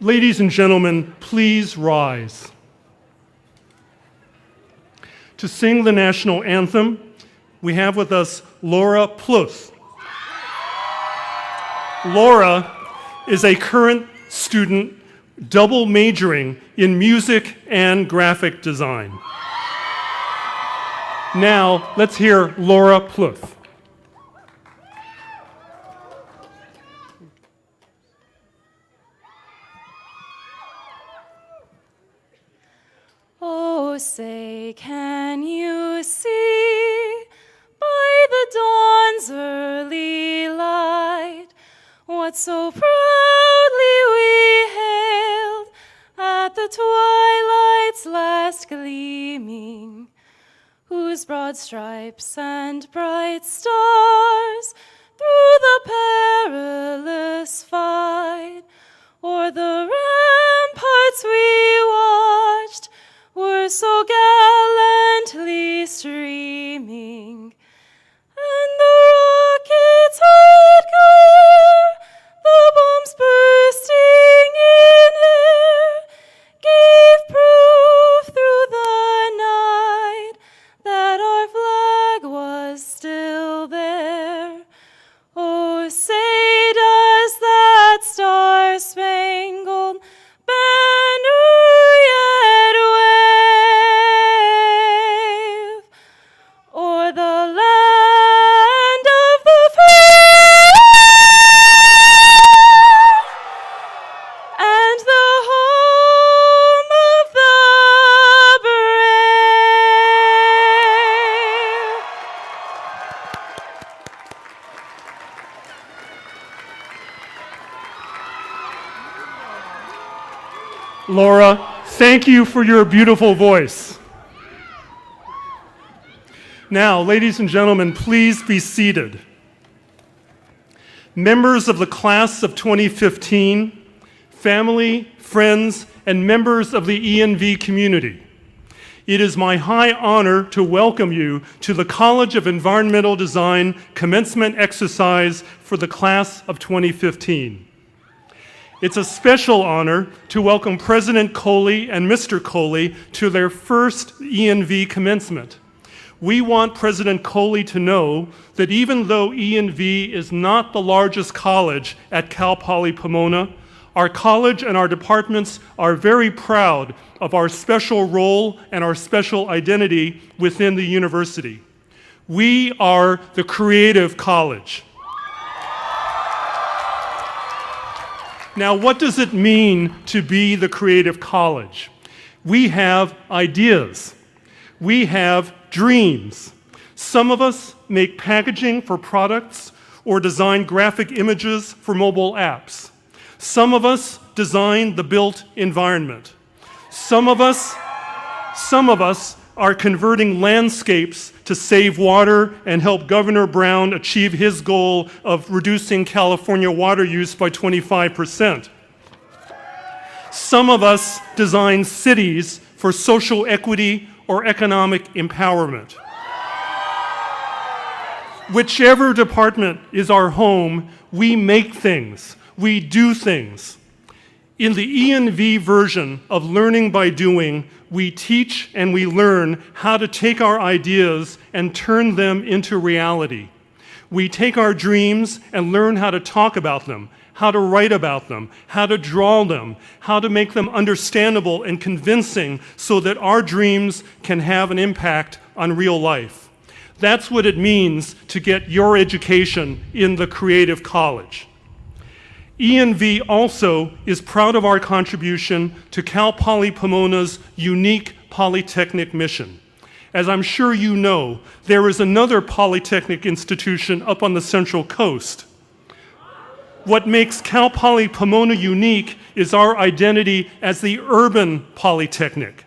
Ladies and gentlemen, please rise. To sing the national anthem, we have with us Laura Pluth. Laura is a current student double majoring in music and graphic design. Now, let's hear Laura Pluth. Oh, say, can you see by the dawn's early light what so proudly we hailed at the twilight's last gleaming, whose broad stripes and bright stars through the perilous fight o'er the ramparts we watched were so gallantly streaming, and the rockets red glare, the bombs bursting in air, gave proof through the night that our flag was still there. Oh, say does that star-spangled banner yet wave o'er the land of the free and the home of the brave? Laura, thank you for your beautiful voice. Now, ladies and gentlemen, please be seated. Members of the class of 2015, family, friends, and members of the ENV community, it is my high honor to welcome you to the College of Environmental Design commencement exercise for the class of 2015. It's a special honor to welcome President Coley and Mr. Coley to their first ENV commencement. We want President Coley to know that even though ENV is not the largest college at Cal Poly Pomona, our college and our departments are very proud of our special role and our special identity within the university. We are the creative college. Now, what does it mean to be the creative college? We have ideas. We have dreams. Some of us make packaging for products or design graphic images for mobile apps. Some of us design the built environment. Some of us are converting landscapes to save water and help Governor Brown achieve his goal of reducing California water use by 25%. Some of us design cities for social equity or economic empowerment. Whichever department is our home, we make things, we do things. In the ENV version of learning by doing, we teach and we learn how to take our ideas and turn them into reality. We take our dreams and learn how to talk about them, how to write about them, how to draw them, how to make them understandable and convincing so that our dreams can have an impact on real life. That's what it means to get your education in the creative college. ENV also is proud of our contribution to Cal Poly Pomona's unique polytechnic mission. As I'm sure you know, there is another polytechnic institution up on the Central Coast. What makes Cal Poly Pomona unique is our identity as the urban polytechnic.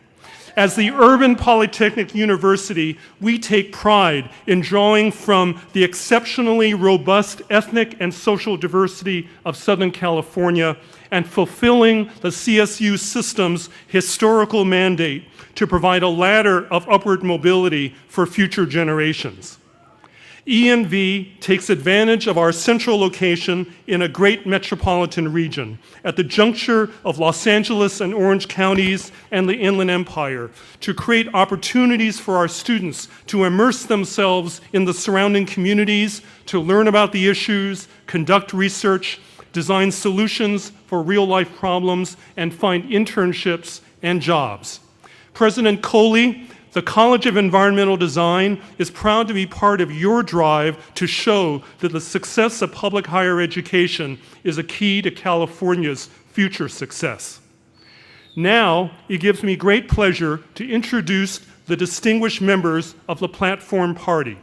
As the Urban Polytechnic University, we take pride in drawing from the exceptionally robust ethnic and social diversity of Southern California and fulfilling the CSU system's historical mandate to provide a ladder of upward mobility for future generations. ENV takes advantage of our central location in a great metropolitan region at the juncture of Los Angeles and Orange counties and the Inland Empire to create opportunities for our students to immerse themselves in the surrounding communities, to learn about the issues, conduct research, design solutions for real-life problems, and find internships and jobs. President Coley, the College of Environmental Design is proud to be part of your drive to show that the success of public higher education is a key to California's future success. Now, it gives me great pleasure to introduce the distinguished members of the Platform Party.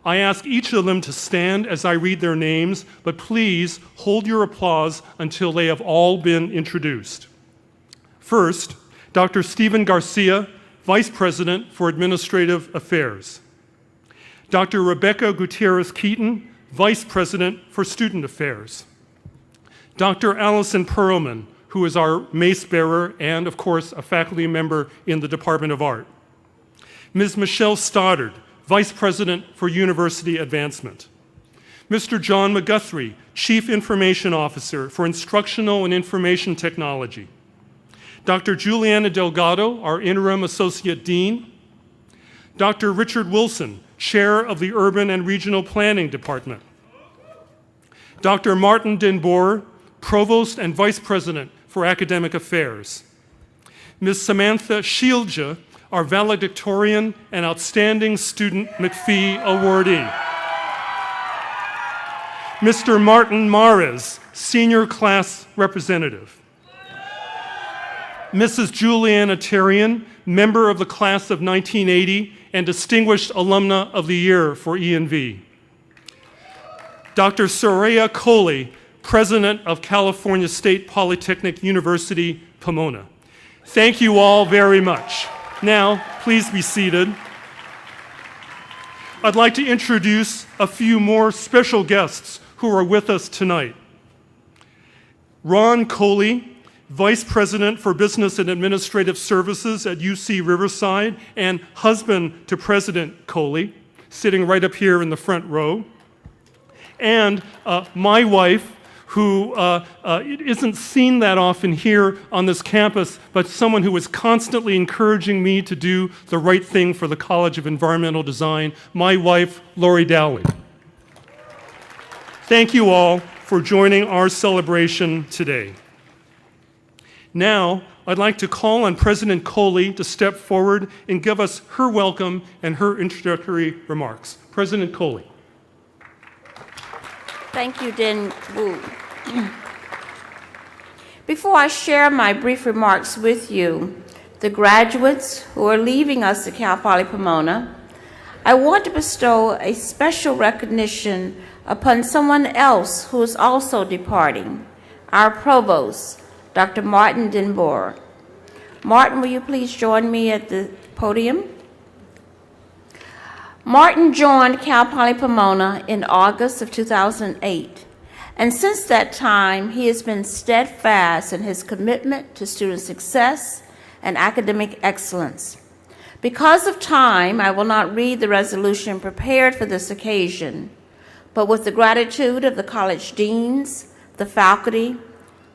I ask each of them to stand as I read their names, but please hold your applause until they have all been introduced. First, Dr. Stephen Garcia, Vice President for Administrative Affairs. Dr. Rebecca Gutierrez-Keaton, Vice President for Student Affairs. Dr. Allison Perlman, who is our mace bearer and, of course, a faculty member in the Department of Art. Ms. Michelle Stoddard, Vice President for University Advancement. Mr. John McGuthrie, Chief Information Officer for Instructional and Information Technology. Dr. Juliana Delgado, our Interim Associate Dean. Dr. Richard Wilson, Chair of the Urban and Regional Planning Department. Dr. Martin Denboer, Provost and Vice President for Academic Affairs. Ms. Samantha Shielja, our valedictorian and Outstanding Student McPhee Awardee. Mr. Martin Mares, Senior Class Representative. Mrs. Juliana Terrian, member of the class of 1980 and Distinguished Alumna of the Year for ENV. Dr. Soraya Coley, President of California State Polytechnic University, Pomona. Thank you all very much. Now, please be seated. I'd like to introduce a few more special guests who are with us tonight. Ron Coley, Vice President for Business and Administrative Services at UC Riverside and husband to President Coley, sitting right up here in the front row. And my wife, who isn't seen that often here on this campus, but someone who is constantly encouraging me to do the right thing for the College of Environmental Design, my wife, Lori Dowley. Thank you all for joining our celebration today. Now, I'd like to call on President Coley to step forward and give us her welcome and her introductory remarks. President Coley. Thank you, Den Wu. Before I share my brief remarks with you, the graduates who are leaving us at Cal Poly Pomona, I want to bestow a special recognition upon someone else who is also departing, our provost, Dr. Martin Denboer. Martin, will you please join me at the podium? Martin joined Cal Poly Pomona in August of 2008, and since that time, he has been steadfast in his commitment to student success and academic excellence. Because of time, I will not read the resolution prepared for this occasion, but with the gratitude of the college deans, the faculty,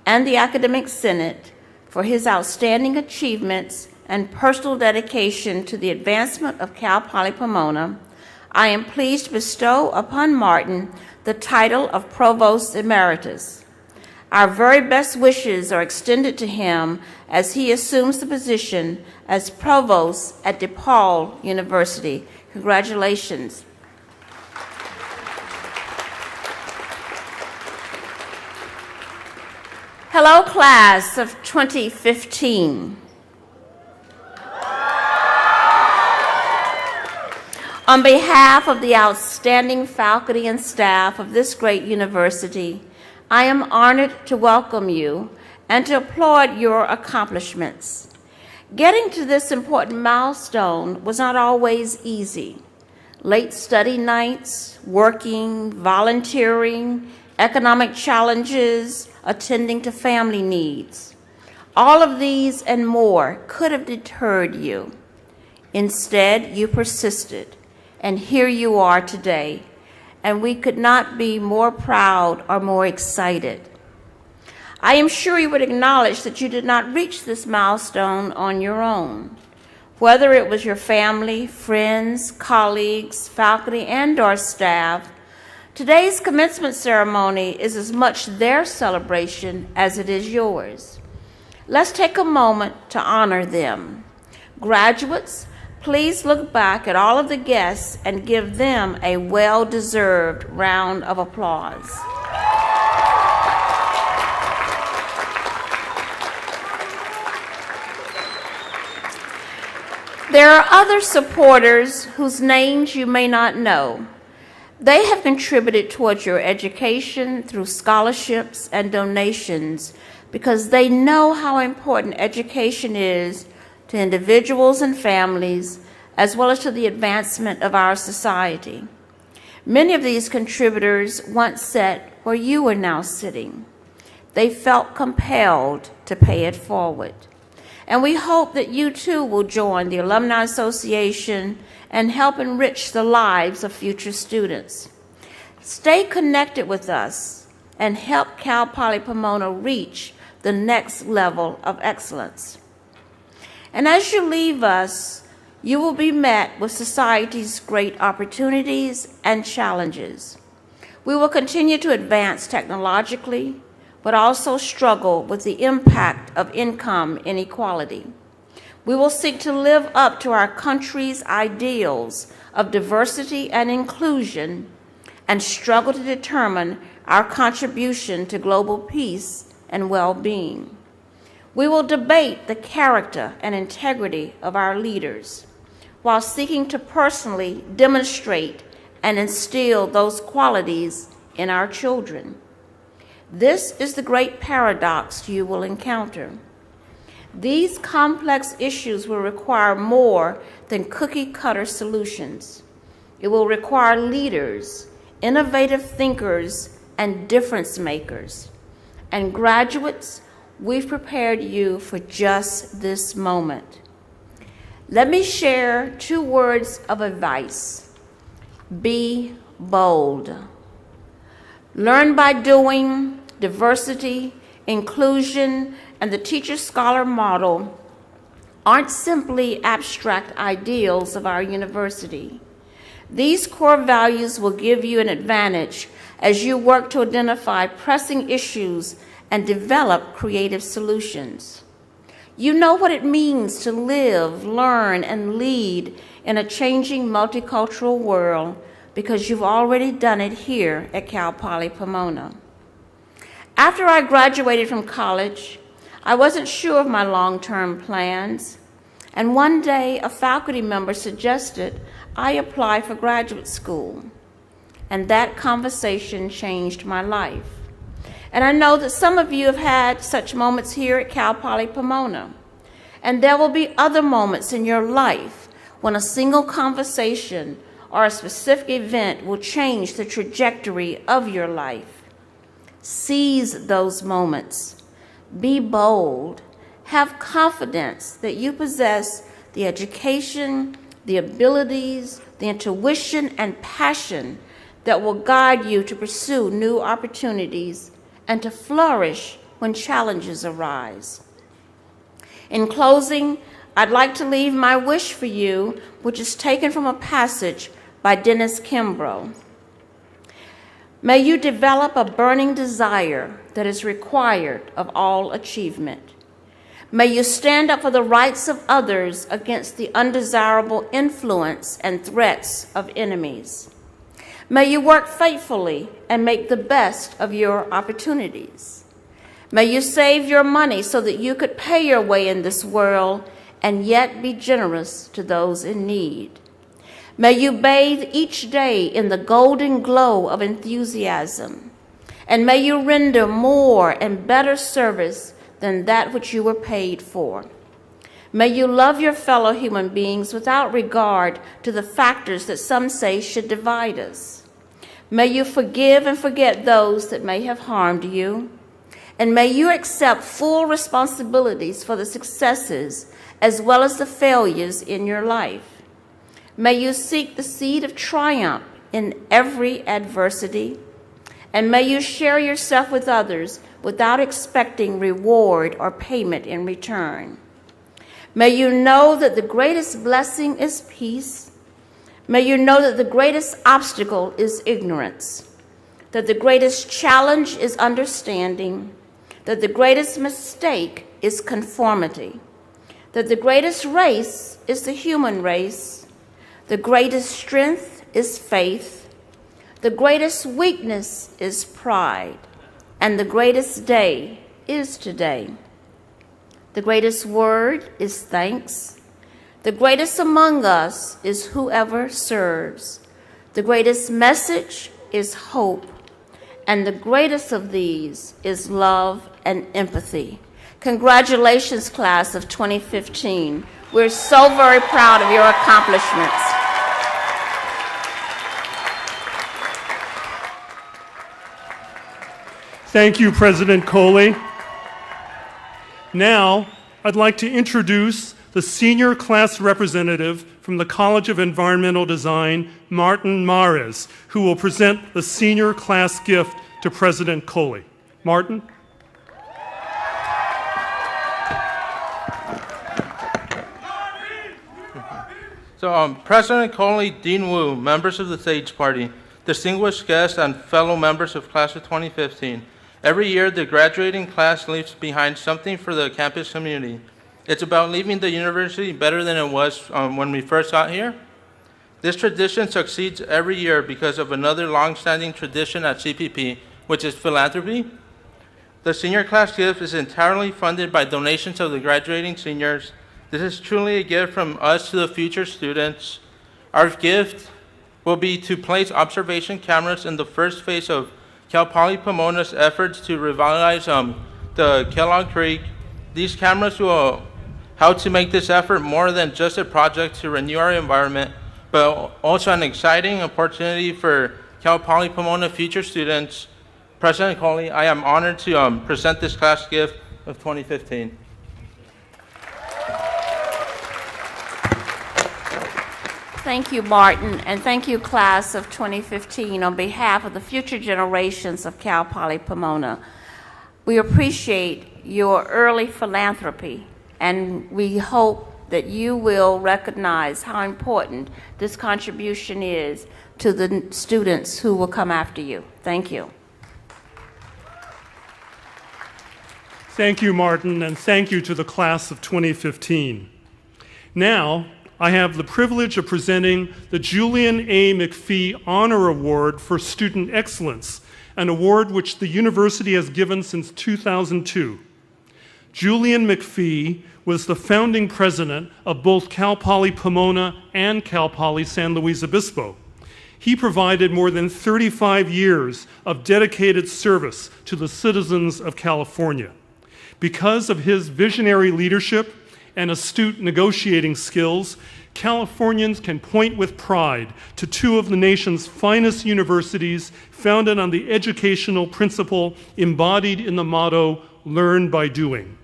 and the Academic Senate for his outstanding achievements and personal dedication to the advancement of Cal Poly Pomona, I am pleased to bestow upon Martin the title of Provost Emeritus. Our very best wishes are extended to him as he assumes the position as Provost at DePaul University. Congratulations. Hello, class of 2015. On behalf of the outstanding faculty and staff of this great university, I am honored to welcome you and to applaud your accomplishments. Getting to this important milestone was not always easy. Late study nights, working, volunteering, economic challenges, attending to family needs. All of these and more could have deterred you. Instead, you persisted, and here you are today, and we could not be more proud or more excited. I am sure you would acknowledge that you did not reach this milestone on your own. Whether it was your family, friends, colleagues, faculty, and/or staff, today's commencement ceremony is as much their celebration as it is yours. Let's take a moment to honor them. Graduates, please look back at all of the guests and give them a well-deserved round of applause. There are other supporters whose names you may not know. They have contributed towards your education through scholarships and donations because they know how important education is to individuals and families, as well as to the advancement of our society. Many of these contributors once sat where you are now sitting. They felt compelled to pay it forward. And we hope that you too will join the Alumni Association and help enrich the lives of future students. Stay connected with us and help Cal Poly Pomona reach the next level of excellence. And as you leave us, you will be met with society's great opportunities and challenges. We will continue to advance technologically, but also struggle with the impact of income inequality. We will seek to live up to our country's ideals of diversity and inclusion and struggle to determine our contribution to global peace and well-being. We will debate the character and integrity of our leaders while seeking to personally demonstrate and instill those qualities in our children. This is the great paradox you will encounter. These complex issues will require more than cookie-cutter solutions. It will require leaders, innovative thinkers, and difference makers. And graduates, we've prepared you for just this moment. Let me share 2 words of advice. Be bold. Learn by doing. Diversity, inclusion, and the teacher-scholar model aren't simply abstract ideals of our university. These core values will give you an advantage as you work to identify pressing issues and develop creative solutions. You know what it means to live, learn, and lead in a changing multicultural world because you've already done it here at Cal Poly Pomona. After I graduated from college, I wasn't sure of my long-term plans, and one day a faculty member suggested I apply for graduate school, and that conversation changed my life. And I know that some of you have had such moments here at Cal Poly Pomona, and there will be other moments in your life when a single conversation or a specific event will change the trajectory of your life. Seize those moments. Be bold. Have confidence that you possess the education, the abilities, the intuition, and passion that will guide you to pursue new opportunities and to flourish when challenges arise. In closing, I'd like to leave my wish for you, which is taken from a passage by Dennis Kimbrough. May you develop a burning desire that is required of all achievement. May you stand up for the rights of others against the undesirable influence and threats of enemies. May you work faithfully and make the best of your opportunities. May you save your money so that you could pay your way in this world and yet be generous to those in need. May you bathe each day in the golden glow of enthusiasm, and may you render more and better service than that which you were paid for. May you love your fellow human beings without regard to the factors that some say should divide us. May you forgive and forget those that may have harmed you, and may you accept full responsibilities for the successes as well as the failures in your life. May you seek the seed of triumph in every adversity, and may you share yourself with others without expecting reward or payment in return. May you know that the greatest blessing is peace. May you know that the greatest obstacle is ignorance, that the greatest challenge is understanding, that the greatest mistake is conformity, that the greatest race is the human race, the greatest strength is faith, the greatest weakness is pride, and the greatest day is today. The greatest word is thanks. The greatest among us is whoever serves. The greatest message is hope. And the greatest of these is love and empathy. Congratulations, class of 2015. We're so very proud of your accomplishments. Thank you, President Coley. Now, I'd like to introduce the senior class representative from the College of Environmental Design, Martin Mares, who will present the senior class gift to President Coley. Martin? So, President Coley, Dean Wu, members of the Sage Party, distinguished guests, and fellow members of Class of 2015, every year the graduating class leaves behind something for the campus community. It's about leaving the university better than it was when we first got here. This tradition succeeds every year because of another long-standing tradition at CPP, which is philanthropy. The senior class gift is entirely funded by donations of the graduating seniors. This is truly a gift from us to the future students. Our gift will be to place observation cameras in the first phase of Cal Poly Pomona's efforts to revitalize the Kellogg Creek. These cameras will help to make this effort more than just a project to renew our environment, but also an exciting opportunity for Cal Poly Pomona future students. President Coley, I am honored to present this class gift of 2015. Thank you, Martin, and thank you, class of 2015, on behalf of the future generations of Cal Poly Pomona. We appreciate your early philanthropy, and we hope that you will recognize how important this contribution is to the students who will come after you. Thank you. Thank you, Martin, and thank you to the class of 2015. Now, I have the privilege of presenting the Julian A. McPhee Honor Award for Student Excellence, an award which the university has given since 2002. Julian McPhee was the founding president of both Cal Poly Pomona and Cal Poly San Luis Obispo. He provided more than 35 years of dedicated service to the citizens of California. Because of his visionary leadership and astute negotiating skills, Californians can point with pride to two of the nation's finest universities founded on the educational principle embodied in the motto, "Learn by Doing."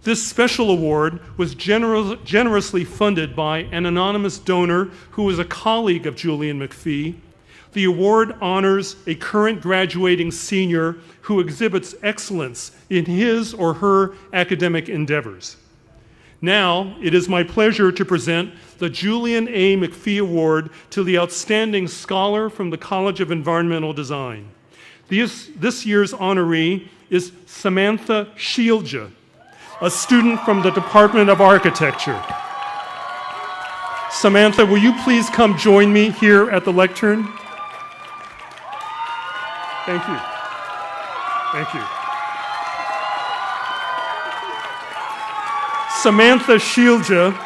This special award was generously funded by an anonymous donor who was a colleague of Julian McPhee. The award honors a current graduating senior who exhibits excellence in his or her academic endeavors. Now, it is my pleasure to present the Julian A. McPhee Award to the outstanding scholar from the College of Environmental Design. This year's honoree is Samantha Shielja, a student from the Department of Architecture. Samantha, will you please come join me here at the lectern? Thank you. Thank you. Samantha Shielja,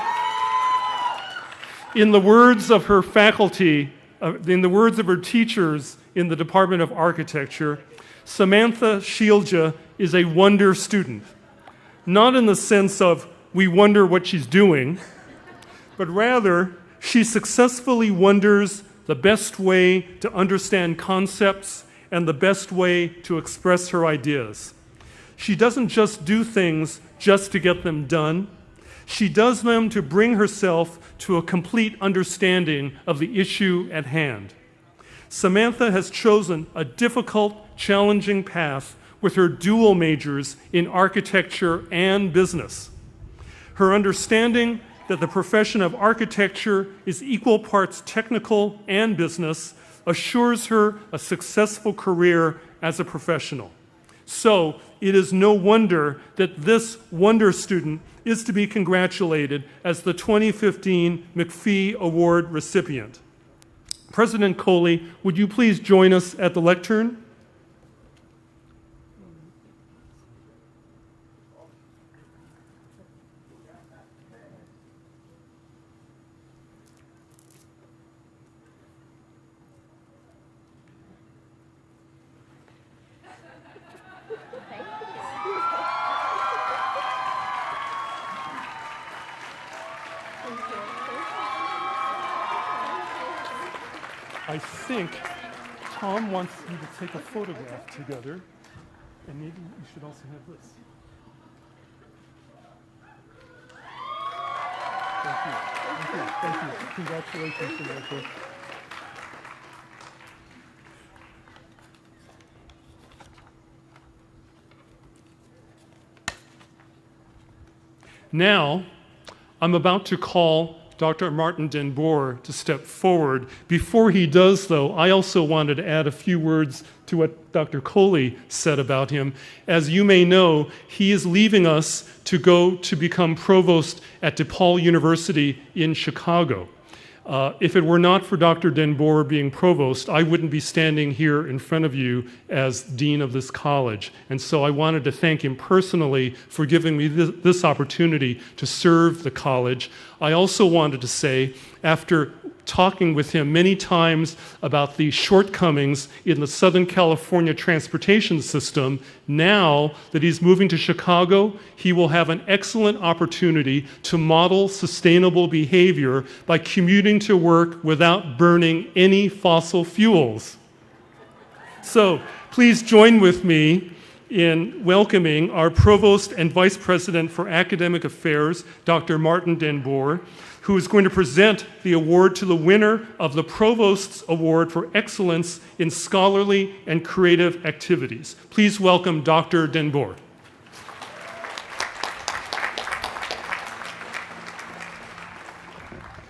in the words of her faculty, in the words of her teachers in the Department of Architecture, Samantha Shielja is a wonder student. Not in the sense of we wonder what she's doing, but rather she successfully wonders the best way to understand concepts and the best way to express her ideas. She doesn't just do things just to get them done. She does them to bring herself to a complete understanding of the issue at hand. Samantha has chosen a difficult, challenging path with her dual majors in architecture and business. Her understanding that the profession of architecture is equal parts technical and business assures her a successful career as a professional. So it is no wonder that this wonder student is to be congratulated as the 2015 McPhee Award recipient. President Coley, would you please join us at the lectern? I think Tom wants you to take a photograph together, and maybe you should also have this. Thank you. Thank you. Thank you. Congratulations, Samantha. Now, I'm about to call Dr. Martin Den Boer to step forward. Before he does, though, I also wanted to add a few words to what Dr. Coley said about him. As you may know, he is leaving us to go to become provost at DePaul University in Chicago. If it were not for Dr. Den Boer being provost, I wouldn't be standing here in front of you as dean of this college. And so I wanted to thank him personally for giving me this opportunity to serve the college. I also wanted to say, after talking with him many times about the shortcomings in the Southern California transportation system, now that he's moving to Chicago, he will have an excellent opportunity to model sustainable behavior by commuting to work without burning any fossil fuels. So please join with me in welcoming our Provost and Vice President for Academic Affairs, Dr. Martin Den Boer, who is going to present the award to the winner of the Provost's Award for Excellence in Scholarly and Creative Activities. Please welcome Dr. Den Boer.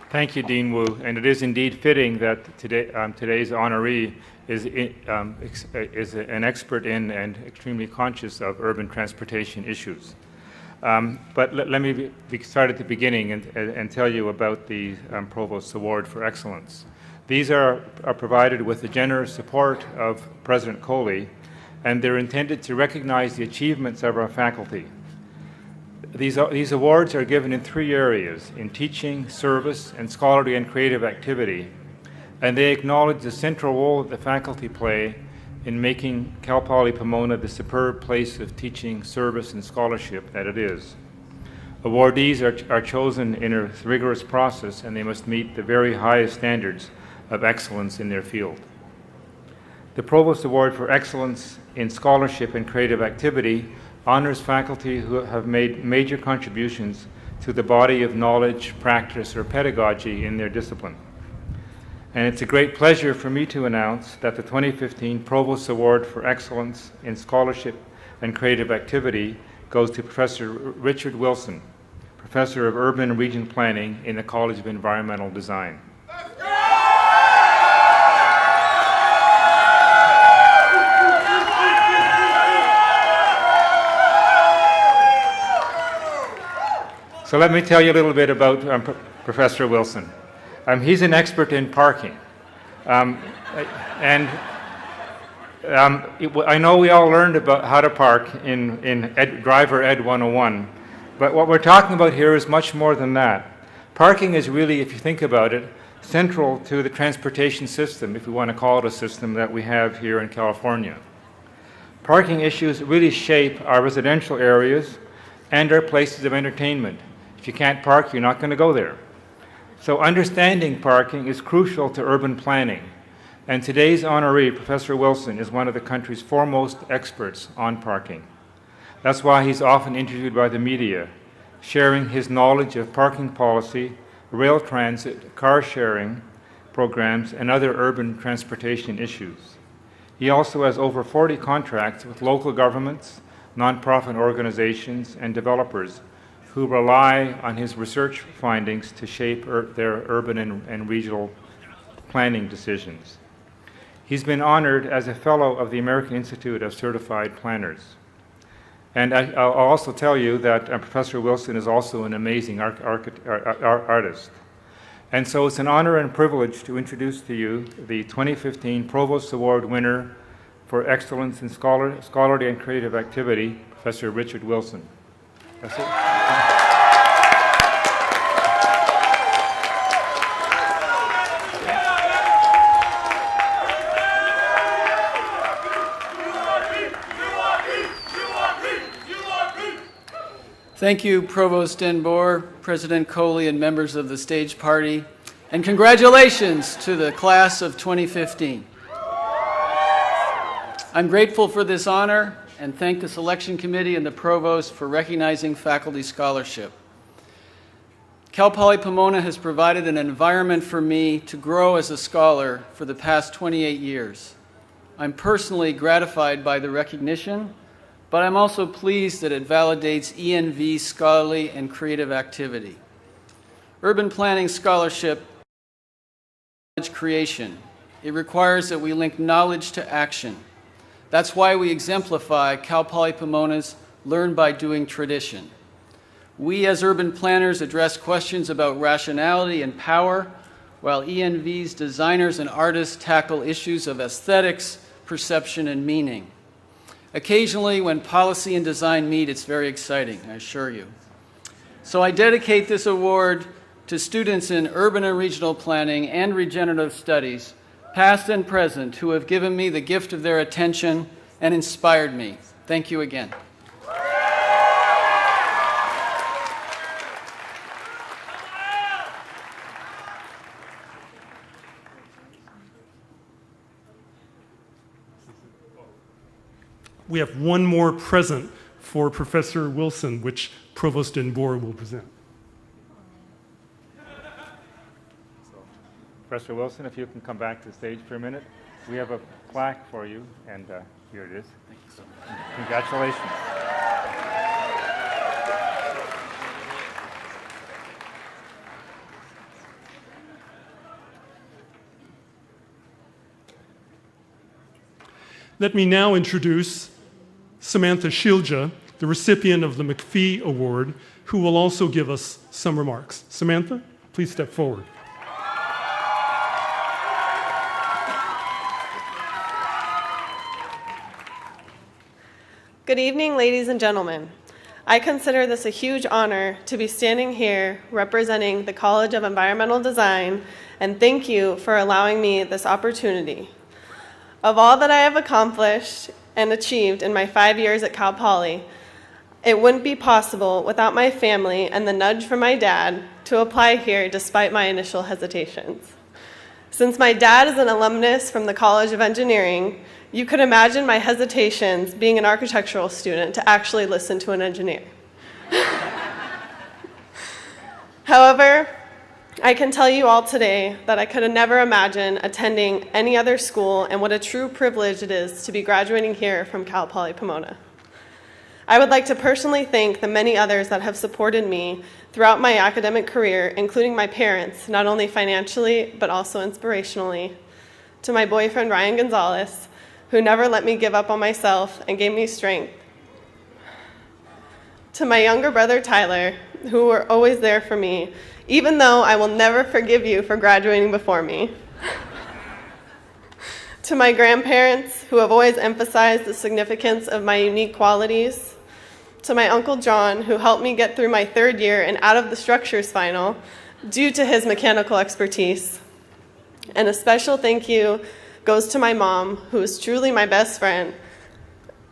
Thank you, Dean Wu, and it is indeed fitting that today's honoree is an expert in and extremely conscious of urban transportation issues. But let me start at the beginning and tell you about the Provost's Award for Excellence. These are provided with the generous support of President Coley, and they're intended to recognize the achievements of our faculty. These awards are given in 3 areas: in teaching, service, and scholarly and creative activity, and they acknowledge the central role that the faculty play in making Cal Poly Pomona the superb place of teaching, service, and scholarship that it is. Awardees are chosen in a rigorous process, and they must meet the very highest standards of excellence in their field. The Provost Award for Excellence in Scholarship and Creative Activity honors faculty who have made major contributions to the body of knowledge, practice, or pedagogy in their discipline. And it's a great pleasure for me to announce that the 2015 Provost Award for Excellence in Scholarship and Creative Activity goes to Professor Richard Wilson, Professor of Urban and Region Planning in the College of Environmental Design. So let me tell you a little bit about Professor Wilson. He's an expert in parking. I know we all learned about how to park in Driver Ed 101, but what we're talking about here is much more than that. Parking is really, if you think about it, central to the transportation system, if we want to call it a system that we have here in California. Parking issues really shape our residential areas and our places of entertainment. If you can't park, you're not going to go there. So understanding parking is crucial to urban planning, and today's honoree, Professor Wilson, is one of the country's foremost experts on parking. That's why he's often interviewed by the media, sharing his knowledge of parking policy, rail transit, car sharing, programs, and other urban transportation issues. He also has over 40 contracts with local governments, nonprofit organizations, and developers who rely on his research findings to shape their urban and regional planning decisions. He's been honored as a fellow of the American Institute of Certified Planners. And I'll also tell you that Professor Wilson is also an amazing artist. And so it's an honor and privilege to introduce to you the 2015 Provost Award winner for Excellence in Scholarly and Creative Activity, Professor Richard Wilson. That's it. Thank you, Provost Denboer, President Coley, and members of the stage party, and congratulations to the class of 2015. I'm grateful for this honor and thank the selection committee and the provost for recognizing faculty scholarship. Cal Poly Pomona has provided an environment for me to grow as a scholar for the past 28 years. I'm personally gratified by the recognition, but I'm also pleased that it validates ENV's scholarly and creative activity. Urban planning scholarship is knowledge creation. It requires that we link knowledge to action. That's why we exemplify Cal Poly Pomona's Learn by Doing tradition. We as urban planners address questions about rationality and power, while ENV's designers and artists tackle issues of aesthetics, perception, and meaning. Occasionally, when policy and design meet, it's very exciting, I assure you. So I dedicate this award to students in urban and regional planning and regenerative studies, past and present, who have given me the gift of their attention and inspired me. Thank you again. We have one more present for Professor Wilson, which Provost Denboer will present. Professor Wilson, if you can come back to the stage for a minute. We have a plaque for you, and here it is. Thank you so much. Congratulations. Let me now introduce Samantha Shilja, the recipient of the McPhee Award, who will also give us some remarks. Samantha, please step forward. Good evening, ladies and gentlemen. I consider this a huge honor to be standing here representing the College of Environmental Design, and thank you for allowing me this opportunity. Of all that I have accomplished and achieved in my 5 years at Cal Poly, it wouldn't be possible without my family and the nudge from my dad to apply here despite my initial hesitations. Since my dad is an alumnus from the College of Engineering, you could imagine my hesitations being an architectural student to actually listen to an engineer. However, I can tell you all today that I could have never imagined attending any other school, and what a true privilege it is to be graduating here from Cal Poly Pomona. I would like to personally thank the many others that have supported me throughout my academic career, including my parents, not only financially, but also inspirationally. To my boyfriend, Ryan Gonzalez, who never let me give up on myself and gave me strength. To my younger brother, Tyler, who were always there for me, even though I will never forgive you for graduating before me. To my grandparents, who have always emphasized the significance of my unique qualities. To my Uncle John, who helped me get through my 3rd year and out of the structures final due to his mechanical expertise. And a special thank you goes to my mom, who is truly my best friend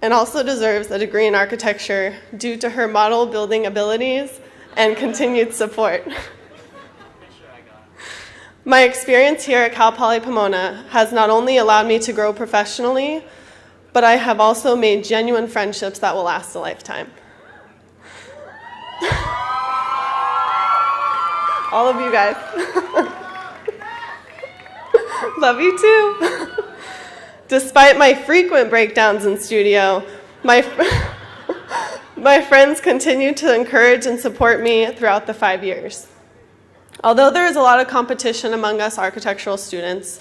and also deserves a degree in architecture due to her model building abilities and continued support. My experience here at Cal Poly Pomona has not only allowed me to grow professionally, but I have also made genuine friendships that will last a lifetime. All of you guys. Love you too. Despite my frequent breakdowns in studio, my friends continue to encourage and support me throughout the 5 years. Although there is a lot of competition among us architectural students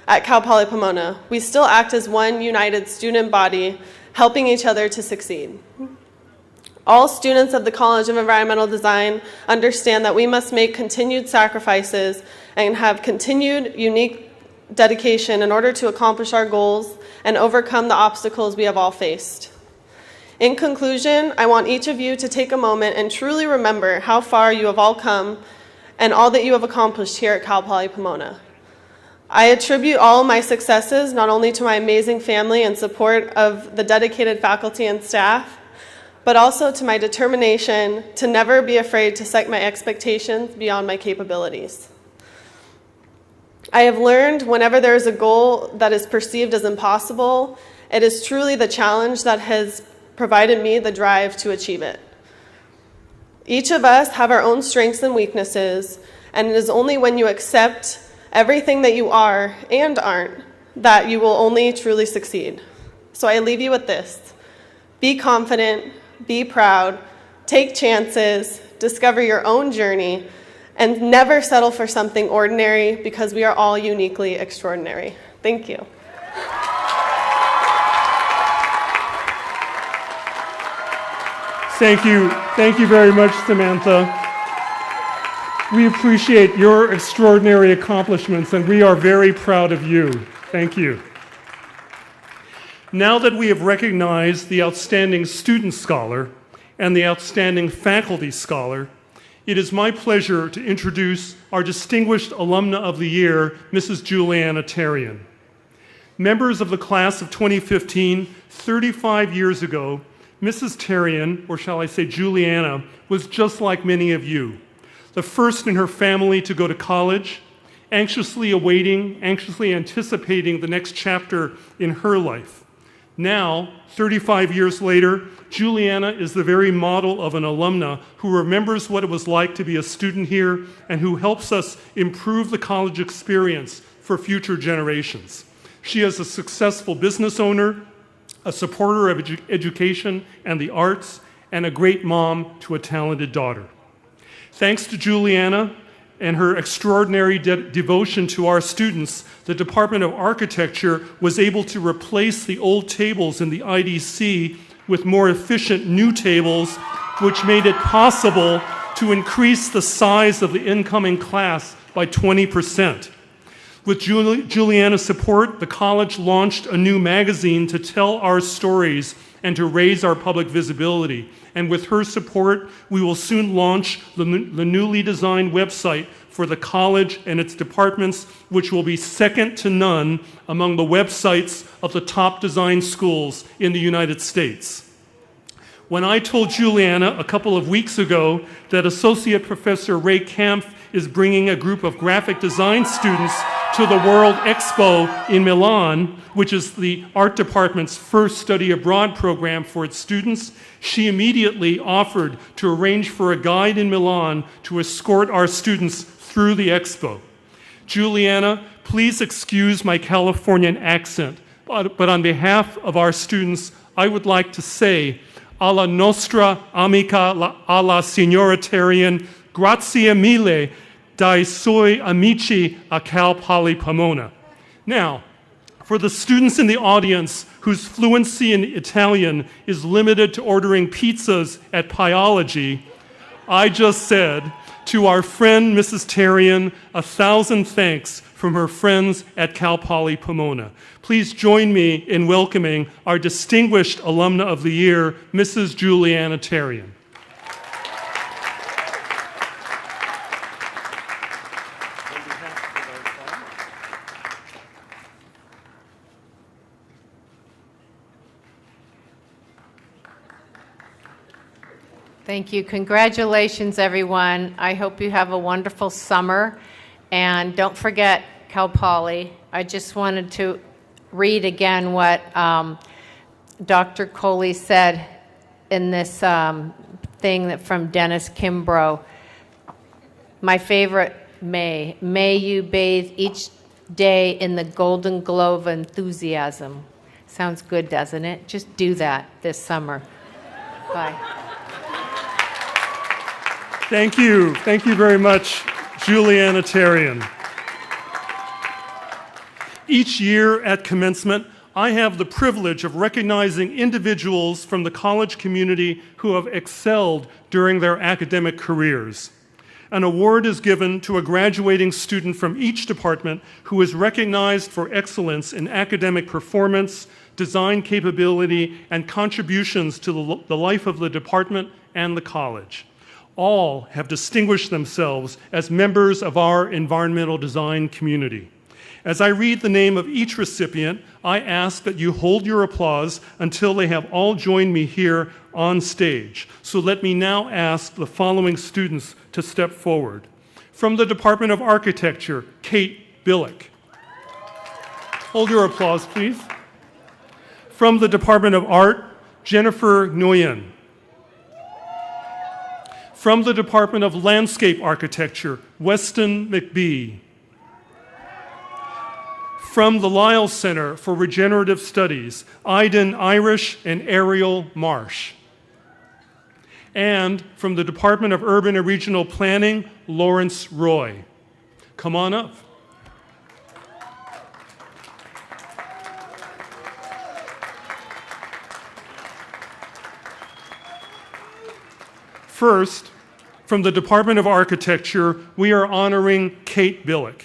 at Cal Poly Pomona, we still act as one united student body, helping each other to succeed. All students of the College of Environmental Design understand that we must make continued sacrifices and have continued unique dedication in order to accomplish our goals and overcome the obstacles we have all faced. In conclusion, I want each of you to take a moment and truly remember how far you have all come and all that you have accomplished here at Cal Poly Pomona. I attribute all my successes not only to my amazing family and support of the dedicated faculty and staff, but also to my determination to never be afraid to set my expectations beyond my capabilities. I have learned whenever there is a goal that is perceived as impossible, it is truly the challenge that has provided me the drive to achieve it. Each of us have our own strengths and weaknesses, and it is only when you accept everything that you are and aren't that you will only truly succeed. So I leave you with this. Be confident, be proud, take chances, discover your own journey, and never settle for something ordinary because we are all uniquely extraordinary. Thank you. Thank you. Thank you very much, Samantha. We appreciate your extraordinary accomplishments, and we are very proud of you. Thank you. Now that we have recognized the outstanding student scholar and the outstanding faculty scholar, it is my pleasure to introduce our distinguished alumna of the year, Mrs. Juliana Tarian. Members of the class of 2015, 35 years ago, Mrs. Tarian, or shall I say Juliana, was just like many of you, the first in her family to go to college, anxiously anticipating the next chapter in her life. Now, 35 years later, Juliana is the very model of an alumna who remembers what it was like to be a student here and who helps us improve the college experience for future generations. She is a successful business owner, a supporter of education and the arts, and a great mom to a talented daughter. Thanks to Juliana and her extraordinary devotion to our students, the Department of Architecture was able to replace the old tables in the IDC with more efficient new tables, which made it possible to increase the size of the incoming class by 20%. With Juliana's support, the college launched a new magazine to tell our stories and to raise our public visibility. And with her support, we will soon launch the newly designed website for the college and its departments, which will be second to none among the websites of the top design schools in the United States. When I told Juliana a couple of weeks ago that Associate Professor Ray Kampf is bringing a group of graphic design students to the World Expo in Milan, which is the art department's first study abroad program for its students, she immediately offered to arrange for a guide in Milan to escort our students through the expo. Juliana, please excuse my Californian accent, but on behalf of our students, I would like to say, alla nostra amica, alla signora Tarian, grazie mille dai suoi amici a Cal Poly Pomona. Now, for the students in the audience whose fluency in Italian is limited to ordering pizzas at Pieology, I just said to our friend Mrs. Tarian, 1,000 thanks from her friends at Cal Poly Pomona. Please join me in welcoming our distinguished alumna of the year, Mrs. Juliana Tarian. Thank you. Congratulations, everyone. I hope you have a wonderful summer. And don't forget Cal Poly. I just wanted to read again what Dr. Coley said in this thing from Dennis Kimbrough. My favorite, May you bathe each day in the Golden Globe of enthusiasm. Sounds good, doesn't it? Just do that this summer. Bye. Thank you. Thank you very much, Juliana Tarian. Each year at commencement, I have the privilege of recognizing individuals from the college community who have excelled during their academic careers. An award is given to a graduating student from each department who is recognized for excellence in academic performance, design capability, and contributions to the life of the department and the college. All have distinguished themselves as members of our environmental design community. As I read the name of each recipient, I ask that you hold your applause until they have all joined me here on stage. So let me now ask the following students to step forward. From the Department of Architecture, Kate Billick. Hold your applause, please. From the Department of Art, Jennifer Nguyen. From the Department of Landscape Architecture, Weston McBee. From the Lyle Center for Regenerative Studies, Aiden Irish and Ariel Marsh. And from the Department of Urban and Regional Planning, Lawrence Roy. Come on up. First, from the Department of Architecture, we are honoring Kate Billick.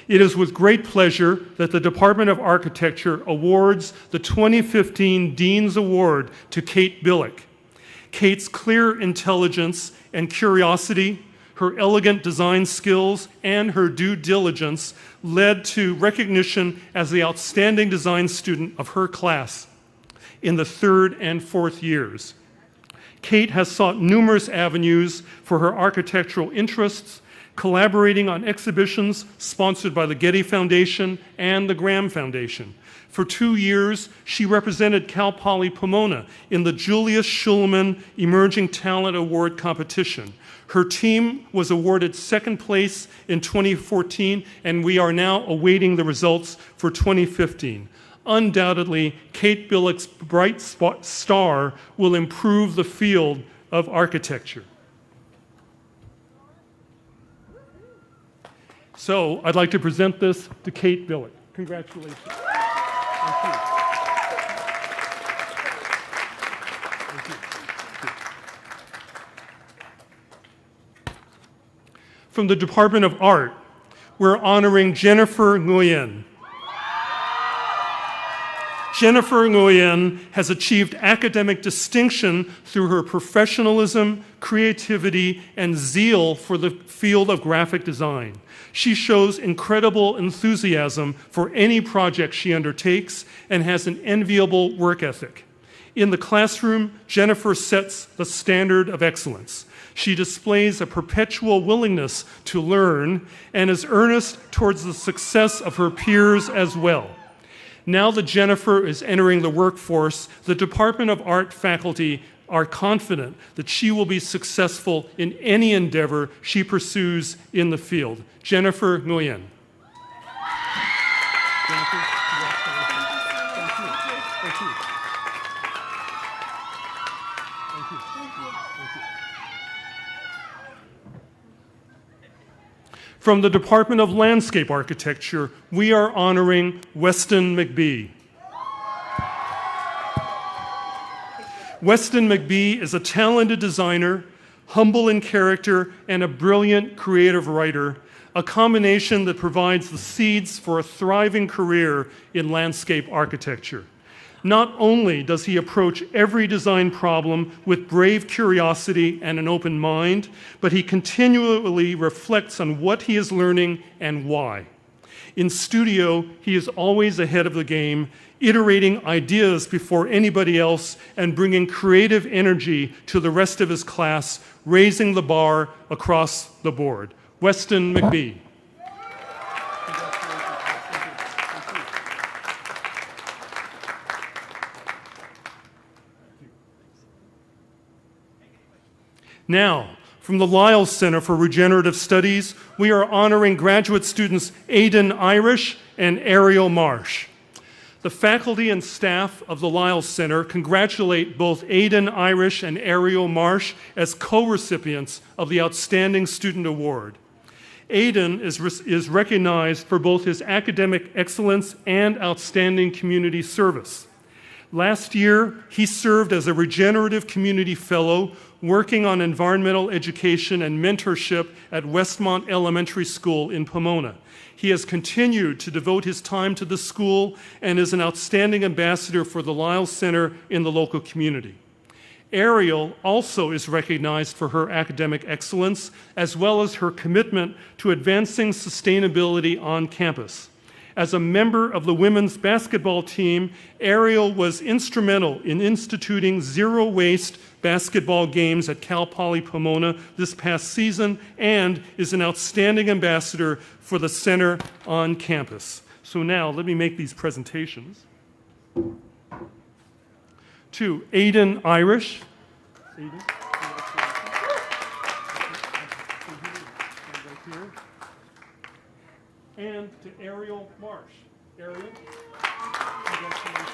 It is with great pleasure that the Department of Architecture awards the 2015 Dean's Award to Kate Billick. Kate's clear intelligence and curiosity, her elegant design skills, and her due diligence led to recognition as the outstanding design student of her class in the 3rd and 4th years. Kate has sought numerous avenues for her architectural interests, collaborating on exhibitions sponsored by the Getty Foundation and the Graham Foundation. For 2 years, she represented Cal Poly Pomona in the Julius Schulman Emerging Talent Award competition. Her team was awarded 2nd place in 2014, and we are now awaiting the results for 2015. Undoubtedly, Kate Billick's bright star will improve the field of architecture. So I'd like to present this to Kate Billick. Congratulations. Thank you. Thank you. From the Department of Art, we're honoring Jennifer Nguyen. Jennifer Nguyen has achieved academic distinction through her professionalism, creativity, and zeal for the field of graphic design. She shows incredible enthusiasm for any project she undertakes and has an enviable work ethic. In the classroom, Jennifer sets the standard of excellence. She displays a perpetual willingness to learn and is earnest towards the success of her peers as well. Now that Jennifer is entering the workforce, the Department of Art faculty are confident that she will be successful in any endeavor she pursues in the field. Jennifer Nguyen. Jennifer, thank you. Thank you. Thank you. Thank you. From the Department of Landscape Architecture, we are honoring Weston McBee. Weston McBee is a talented designer, humble in character, and a brilliant creative writer, a combination that provides the seeds for a thriving career in landscape architecture. Not only does he approach every design problem with brave curiosity and an open mind, but he continually reflects on what he is learning and why. In studio, he is always ahead of the game, iterating ideas before anybody else and bringing creative energy to the rest of his class, raising the bar across the board. Weston McBee. Now, From the Lyles Center for Regenerative Studies, we are honoring graduate students Aidan Irish and Ariel Marsh. The faculty and staff of the Lyles Center congratulate both Aidan Irish and Ariel Marsh as co-recipients of the Outstanding Student Award. Aidan is recognized for both his academic excellence and outstanding community service. Last year, he served as a Regenerative Community Fellow working on environmental education and mentorship at Westmont Elementary School in Pomona. He has continued to devote his time to the school and is an outstanding ambassador for the Lyles Center in the local community. Ariel also is recognized for her academic excellence as well as her commitment to advancing sustainability on campus. As a member of the women's basketball team, Ariel was instrumental in instituting zero-waste basketball games at Cal Poly Pomona this past season and is an outstanding ambassador for the center on campus. So now let me make these presentations. To Aidan Irish. Aidan. And to Ariel Marsh. Ariel. Congratulations.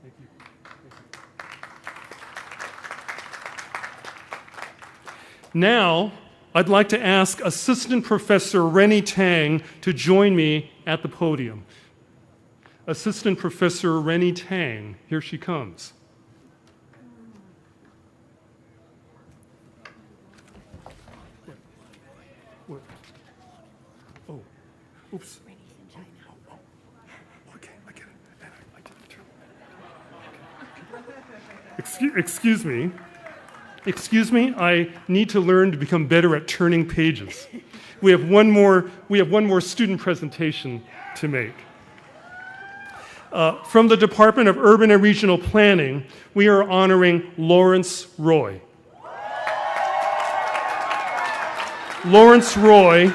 Thank you. Now, I'd like to ask Assistant Professor Rennie Tang to join me at the podium. Assistant Professor Rennie Tang, here she comes. What? Oh, oops. Okay, I get it. And I did the turn. Excuse me. Excuse me, I need to learn to become better at turning pages. We have one more student presentation to make. From the Department of Urban and Regional Planning, we are honoring Lawrence Roy. Lawrence Roy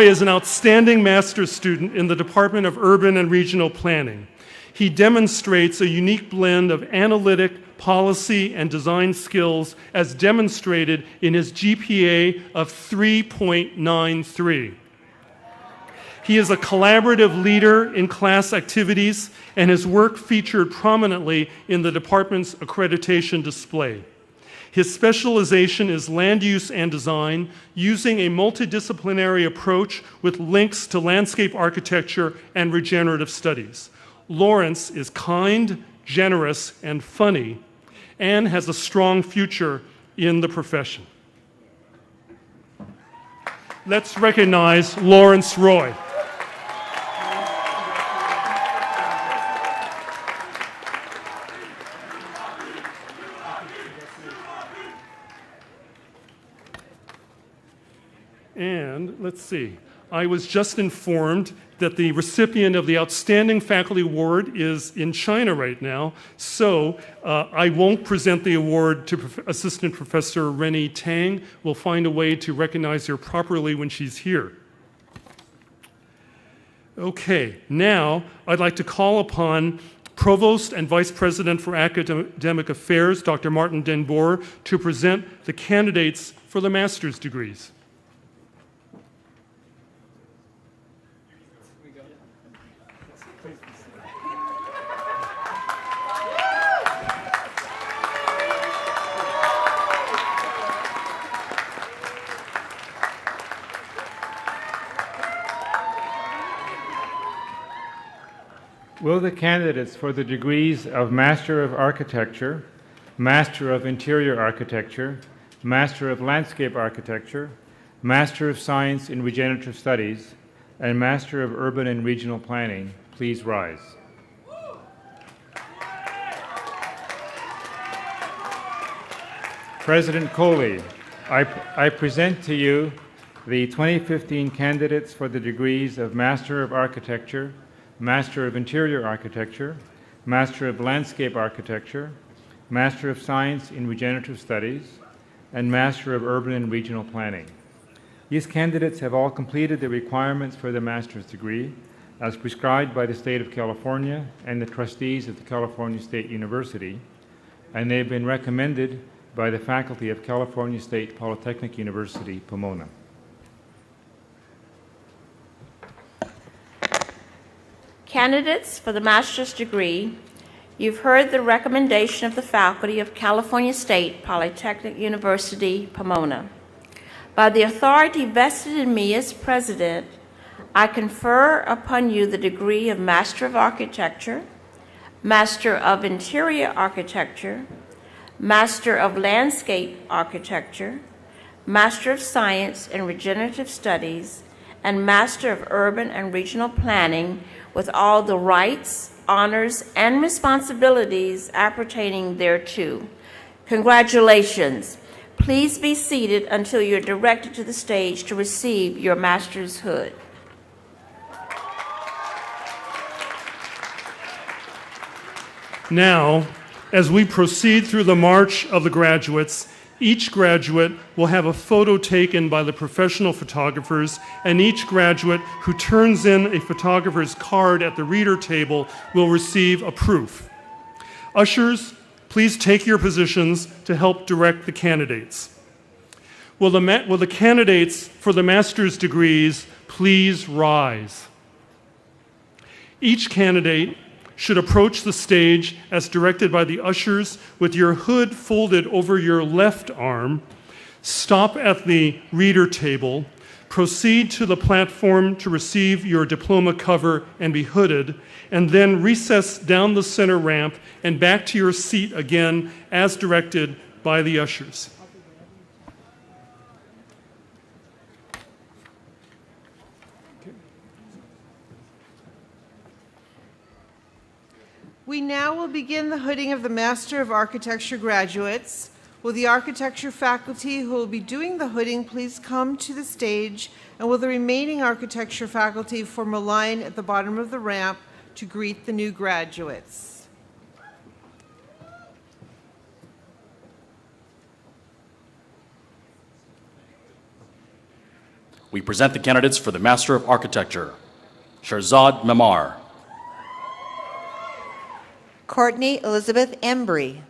is an outstanding master's student in the Department of Urban and Regional Planning. He demonstrates a unique blend of analytic, policy, and design skills as demonstrated in his GPA of 3.93. He is a collaborative leader in class activities, and his work featured prominently in the department's accreditation display. His specialization is land use and design, using a multidisciplinary approach with links to landscape architecture and regenerative studies. Lawrence is kind, generous, and funny, and has a strong future in the profession. Let's recognize Lawrence Roy. And let's see, I was just informed that the recipient of the Outstanding Faculty Award is in China right now, so I won't present the award to Assistant Professor Rennie Tang. We'll find a way to recognize her properly when she's here. Okay, now I'd like to call upon Provost and Vice President for Academic Affairs, Dr. Martin Den Boer, to present the candidates for the master's degrees. Will the candidates for the degrees of Master of Architecture, Master of Interior Architecture, Master of Landscape Architecture, Master of Science in Regenerative Studies, and Master of Urban and Regional Planning please rise? President Coley, I present to you the 2015 candidates for the degrees of Master of Architecture, Master of Interior Architecture, Master of Landscape Architecture, Master of Science in Regenerative Studies, and Master of Urban and Regional Planning. These candidates have all completed the requirements for the master's degree. as prescribed by the State of California and the trustees of the California State University, and they have been recommended by the faculty of California State Polytechnic University, Pomona. Candidates for the master's degree, you've heard the recommendation of the faculty of California State Polytechnic University, Pomona. By the authority vested in me as president, I confer upon you the degree of Master of Architecture, Master of Interior Architecture, Master of Landscape Architecture, Master of Science in Regenerative Studies, and Master of Urban and Regional Planning with all the rights, honors, and responsibilities appertaining thereto. Congratulations. Please be seated until you're directed to the stage to receive your master's hood. Now, as we proceed through the march of the graduates, each graduate will have a photo taken by the professional photographers, and each graduate who turns in a photographer's card at the reader table will receive a proof. Ushers, please take your positions to help direct the candidates. Will the candidates for the master's degrees please rise? Each candidate should approach the stage as directed by the ushers with your hood folded over your left arm, stop at the reader table, proceed to the platform to receive your diploma cover and be hooded, and then recess down the center ramp and back to your seat again as directed by the ushers. We now will begin the hooding of the Master of Architecture graduates. Will the architecture faculty who will be doing the hooding please come to the stage, and will the remaining architecture faculty form a line at the bottom of the ramp to greet the new graduates. We present the candidates for the Master of Architecture. Sharzad Memar. Courtney Elizabeth Embry.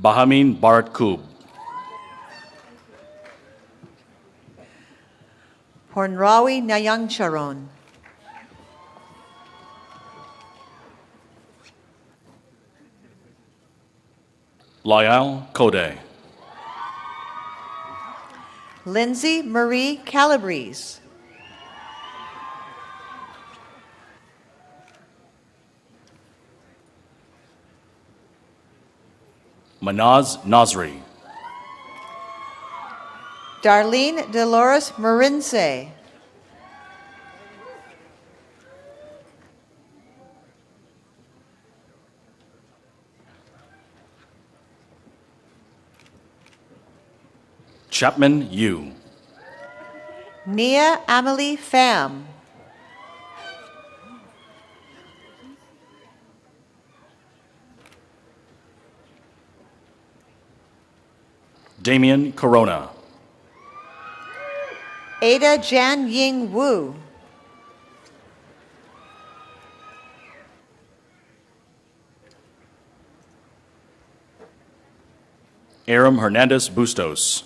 Bahamin Barat Kub. Pornrawi Nayangcharon. Lyall Kode. Lindsay Marie Calabrese. Manaz Nasri. Darlene Dolores Marince. Chapman Yu. Nia Amelie Pham. Damian Corona. Ada Jan Ying Wu. Aram Hernandez Bustos.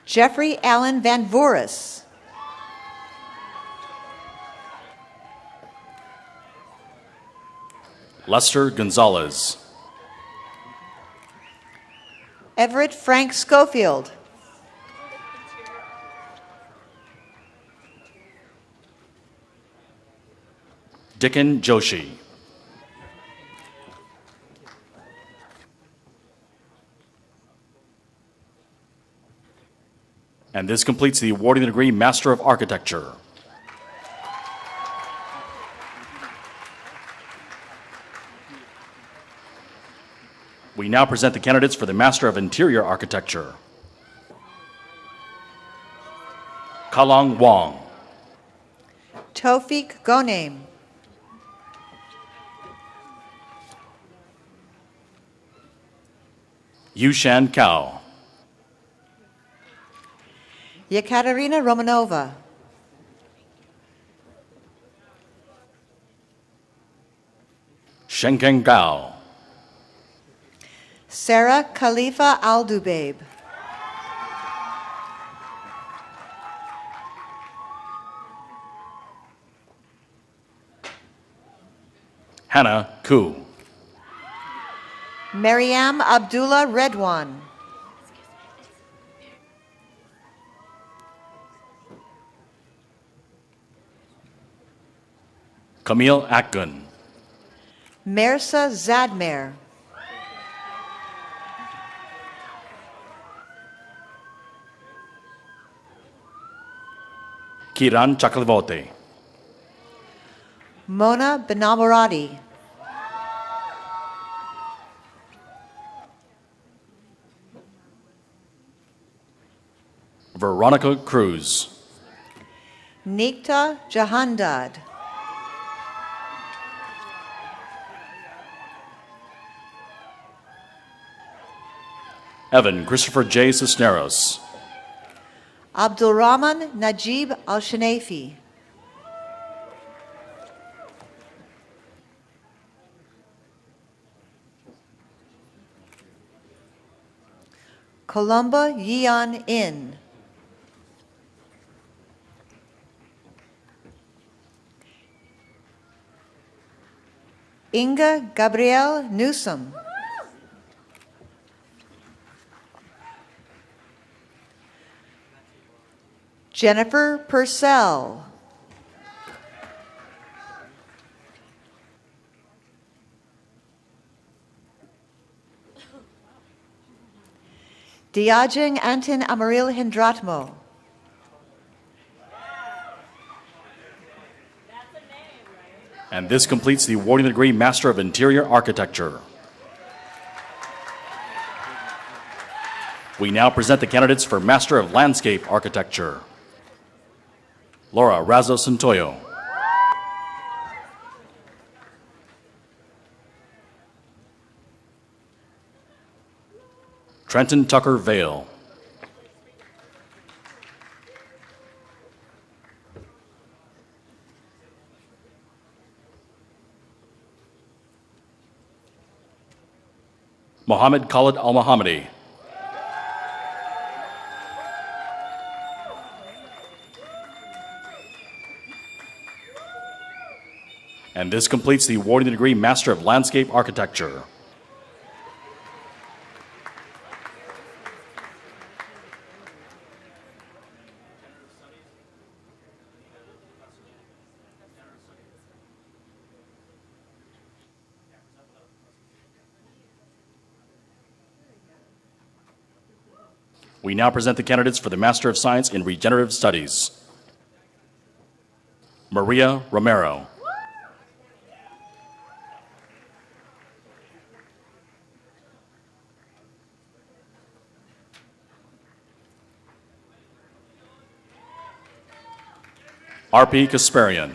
Jeffrey Allen Van Vooris. Lester Gonzalez. Everett Frank Schofield. Dickon Joshi. And this completes the awarding the degree Master of Architecture. We now present the candidates for the Master of Interior Architecture. Kalong Wong. Tofik Gonem. Yushan Kao. Yekaterina Romanova. Shenkeng Gao. Sarah Khalifa Aldubabe. Hannah Ku. Mariam Abdullah Redwan. Camille Akgun. Mersa Zadmer. Kiran Chakravorty. Mona Benamorati. Veronica Cruz. Nikta Jahandad. Evan Christopher J. Cisneros. Abdulrahman Najib Al-Shanafi. Columba Yeon In. Inga Gabrielle Newsom. Jennifer Purcell. Diajeng Antin Amaril Hindratmo. And this completes the awarding degree Master of Interior Architecture. We now present the candidates for Master of Landscape Architecture. Laura Razo Santoyo. Trenton Tucker Vale. Mohammed Khalid Al-Mohammadi. And this completes the awarding degree Master of Landscape Architecture. We now present the candidates for the Master of Science in Regenerative Studies. Maria Romero. R.P. Kasparian.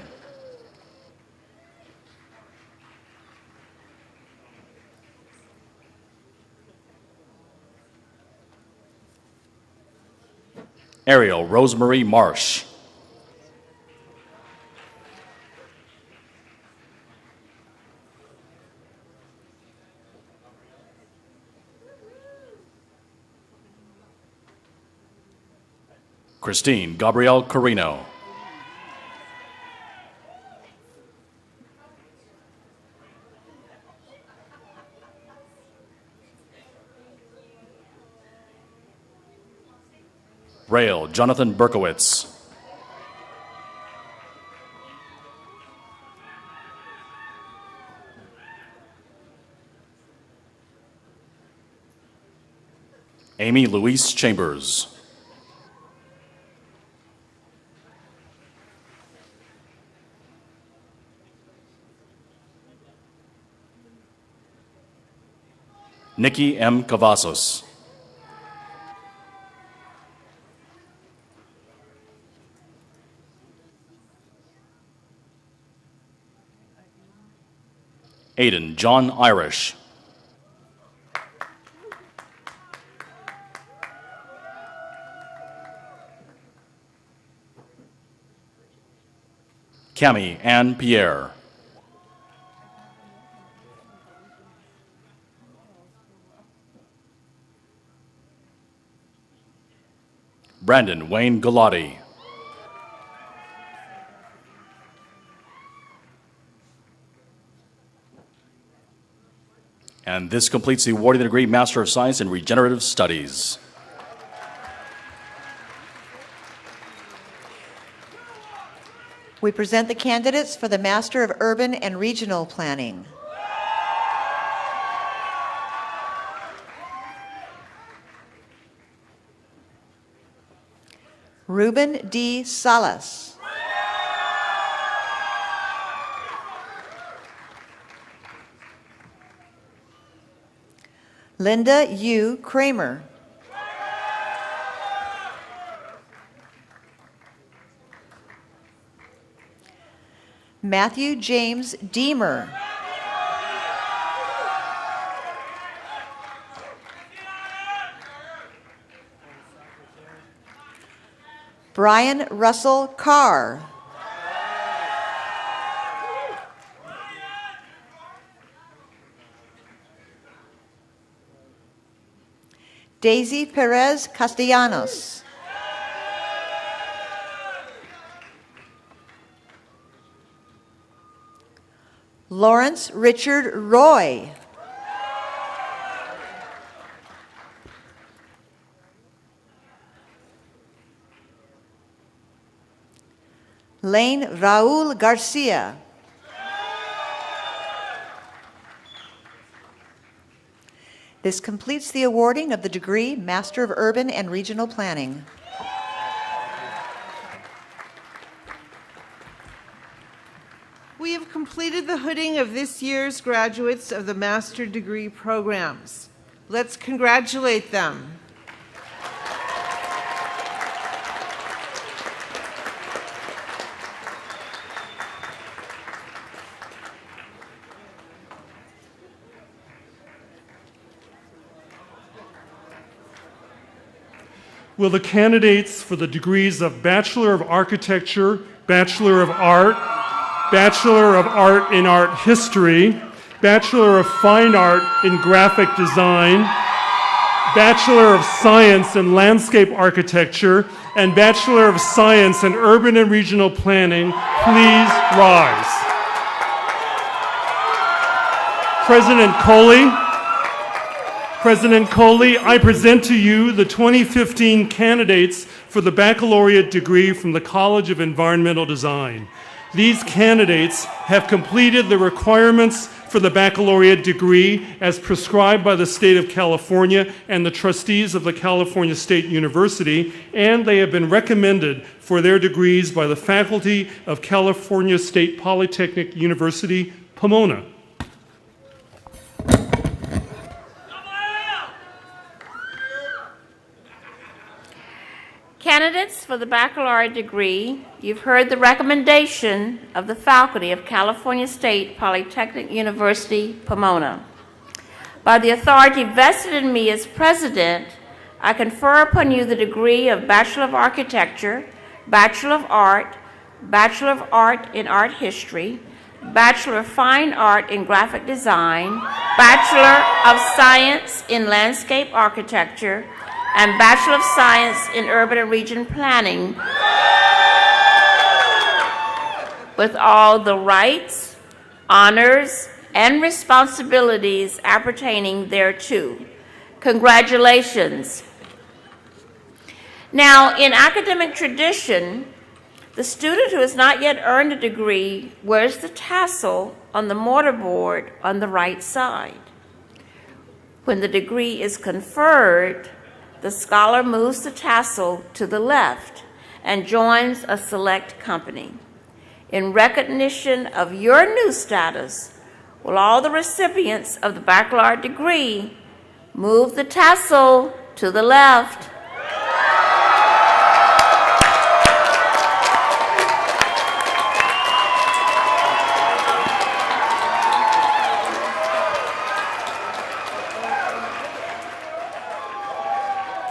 Ariel Rosemarie Marsh. Christine Gabrielle Carino. Rail Jonathan Berkowitz. Amy Louise Chambers. Nikki M. Cavazos. Aiden John Irish. Cami Ann Pierre. Brandon Wayne Galati. And this completes the awarding the degree Master of Science in Regenerative Studies. We present the candidates for the Master of Urban and Regional Planning. Ruben D. Salas. Linda U. Kramer. Matthew James Deemer. Brian Russell Carr. Daisy Perez Castellanos. Lawrence Richard Roy. Lane Raul Garcia. This completes the awarding of the degree Master of Urban and Regional Planning. We have completed the hooding of this year's graduates of the master degree programs. Let's congratulate them. Will the candidates for the degrees of Bachelor of Architecture, Bachelor of Art, Bachelor of Art in Art History, Bachelor of Fine Art in Graphic Design, Bachelor of Science in Landscape Architecture, and Bachelor of Science in Urban and Regional Planning please rise? President Coley, I present to you the 2015 candidates for the baccalaureate degree from the College of Environmental Design. These candidates have completed the requirements for the baccalaureate degree as prescribed by the state of California and the trustees of the California State University, and they have been recommended for their degrees by the faculty of California State Polytechnic University, Pomona. Candidates for the baccalaureate degree, you've heard the recommendation of the faculty of California State Polytechnic University, Pomona. By the authority vested in me as president, I confer upon you the degree of Bachelor of Architecture, Bachelor of Art in Art History, Bachelor of Fine Art in Graphic Design, Bachelor of Science in Landscape Architecture, and Bachelor of Science in Urban and Region Planning, with all the rights, honors, and responsibilities appertaining thereto. Congratulations. Now, in academic tradition, the student who has not yet earned a degree wears the tassel on the mortarboard on the right side. When the degree is conferred, the scholar moves the tassel to the left and joins a select company. In recognition of your new status, will all the recipients of the baccalaureate degree move the tassel to the left?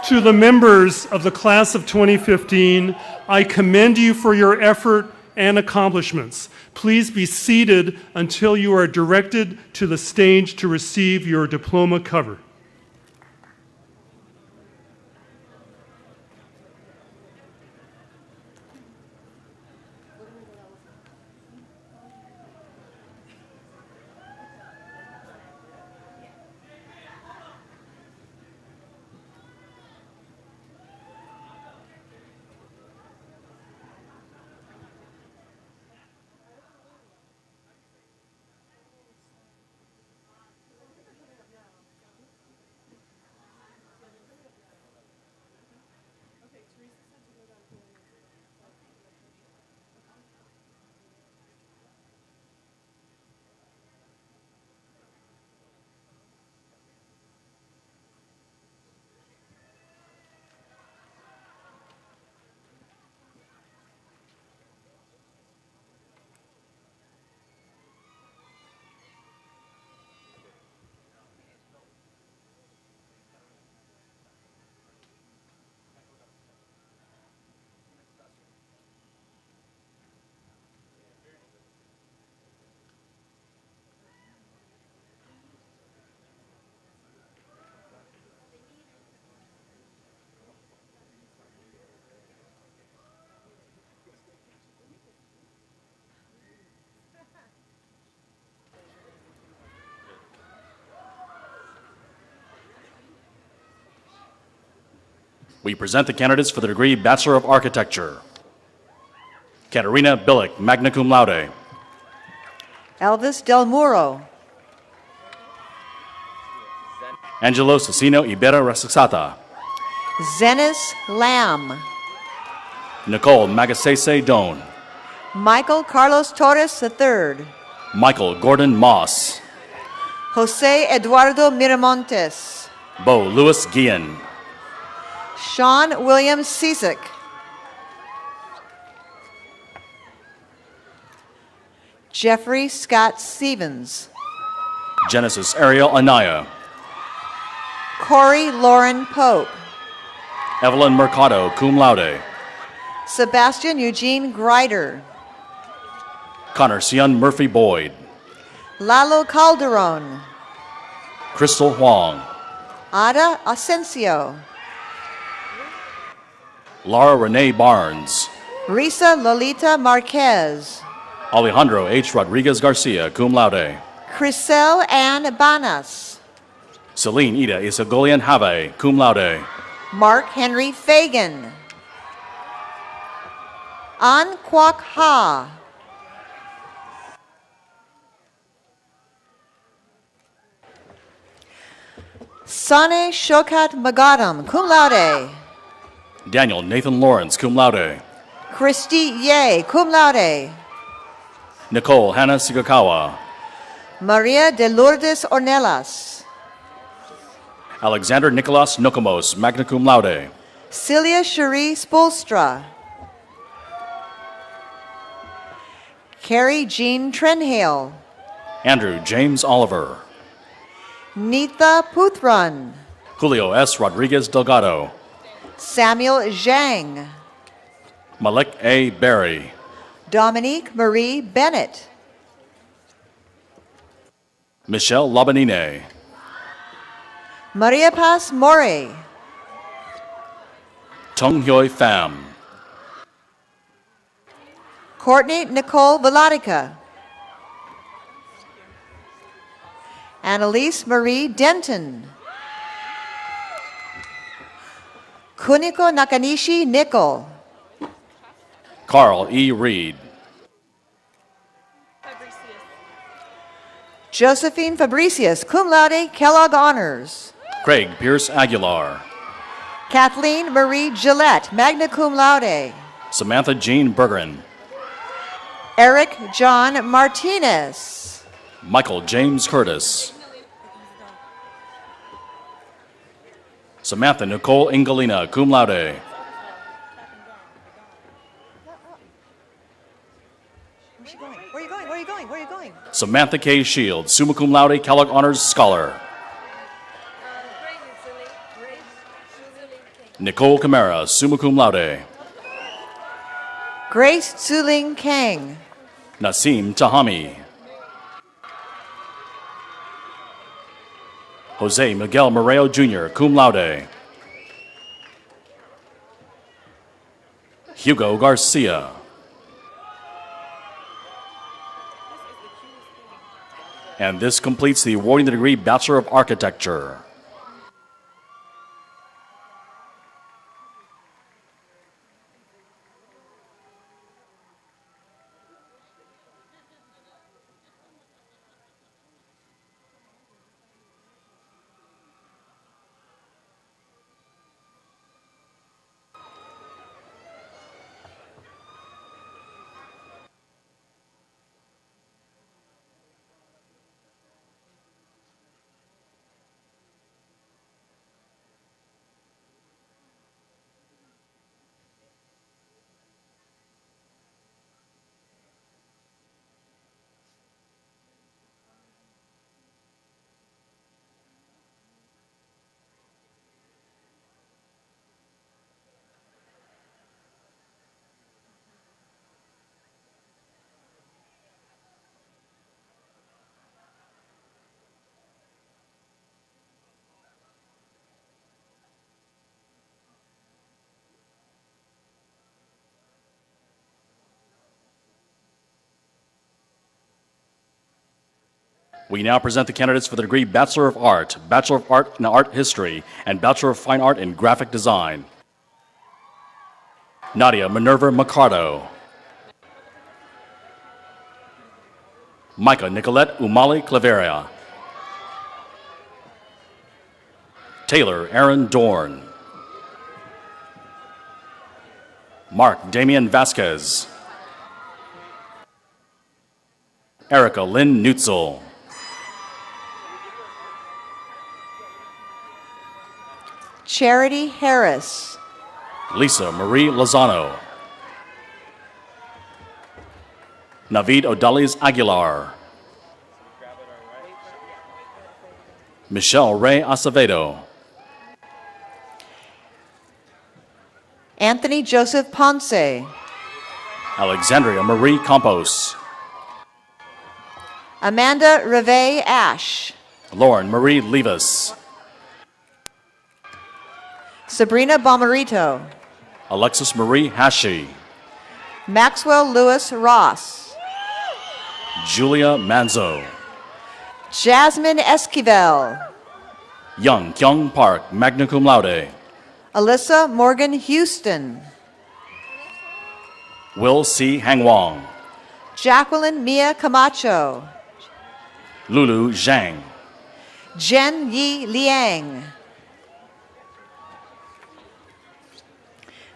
To the members of the class of 2015, I commend you for your effort and accomplishments. Please be seated until you are directed to the stage to receive your diploma cover. We present the candidates for the degree Bachelor of Architecture. Katerina Billick, magna cum laude. Elvis Del Muro. Angelo Cecino Ibera Rasexata. Zenis Lamb. Nicole Magasese Doan. Michael Carlos Torres III. Michael Gordon Moss. Jose Eduardo Miramontes. Bo Louis Guillen. Sean William Ciesick. Jeffrey Scott Stevens. Genesis Ariel Anaya. Corey Lauren Pope. Evelyn Mercado, cum laude. Sebastian Eugene Greider. Connor Sion Murphy Boyd. Lalo Calderon. Crystal Huang. Ada Asensio. Laura Renee Barnes. Risa Lolita Marquez. Alejandro H. Rodriguez Garcia, cum laude. Crisel Ann Banas. Celine Ida Isagolian Have, cum laude. Mark Henry Fagan. An Kwok Ha. Sane Shokat Magadam, cum laude. Daniel Nathan Lawrence, cum laude. Christy Ye, cum laude. Nicole Hannah Sigakawa. Maria de Lourdes Ornelas. Alexander Nicolas Nokamos, magna cum laude. Celia Cherie Spolstra. Carrie Jean Trenhale. Andrew James Oliver. Neetha Puthran. Julio S. Rodriguez Delgado. Samuel Zhang. Malik A. Berry. Dominique Marie Bennett. Michelle Labanine. Maria Paz More. Tung Hyoi Pham. Courtney Nicole Veladica. Annalise Marie Denton. Kuniko Nakanishi Nickel. Carl E. Reed. Josephine Fabricius, cum laude, Kellogg Honors. Craig Pierce Aguilar. Kathleen Marie Gillette, magna cum laude. Samantha Jean Bergeron. Eric John Martinez. Michael James Curtis. Samantha Nicole Ingalina, cum laude. Where's she going? Where are you going? Where are you going? Where are you going? Samantha K. Shields, summa cum laude, Kellogg Honors Scholar. Nicole Camara, summa cum laude. Grace Zuling Kang. Nasim Tahami. Jose Miguel Moreo Jr., cum laude. Hugo Garcia. And this completes the awarding the degree Bachelor of Architecture. We now present the candidates for the degree Bachelor of Art, Bachelor of Art in Art History, and Bachelor of Fine Art in Graphic Design. Nadia Minerva Mercado. Micah Nicolette Umali Claveria. Taylor Aaron Dorn. Mark Damian Vasquez. Erica Lynn Nutzel. Charity Harris. Lisa Marie Lozano. Navid Odaliz Aguilar. Michelle Ray Acevedo. Anthony Joseph Ponce. Alexandria Marie Campos. Amanda Reve Ash. Lauren Marie Levis. Sabrina Bomarito. Alexis Marie Hashi. Maxwell Lewis Ross. Julia Manzo. Jasmine Esquivel. Young Kyung Park, magna cum laude. Alyssa Morgan Houston. Will C. Hangwang. Jacqueline Mia Camacho. Lulu Zhang. Jen Yi Liang.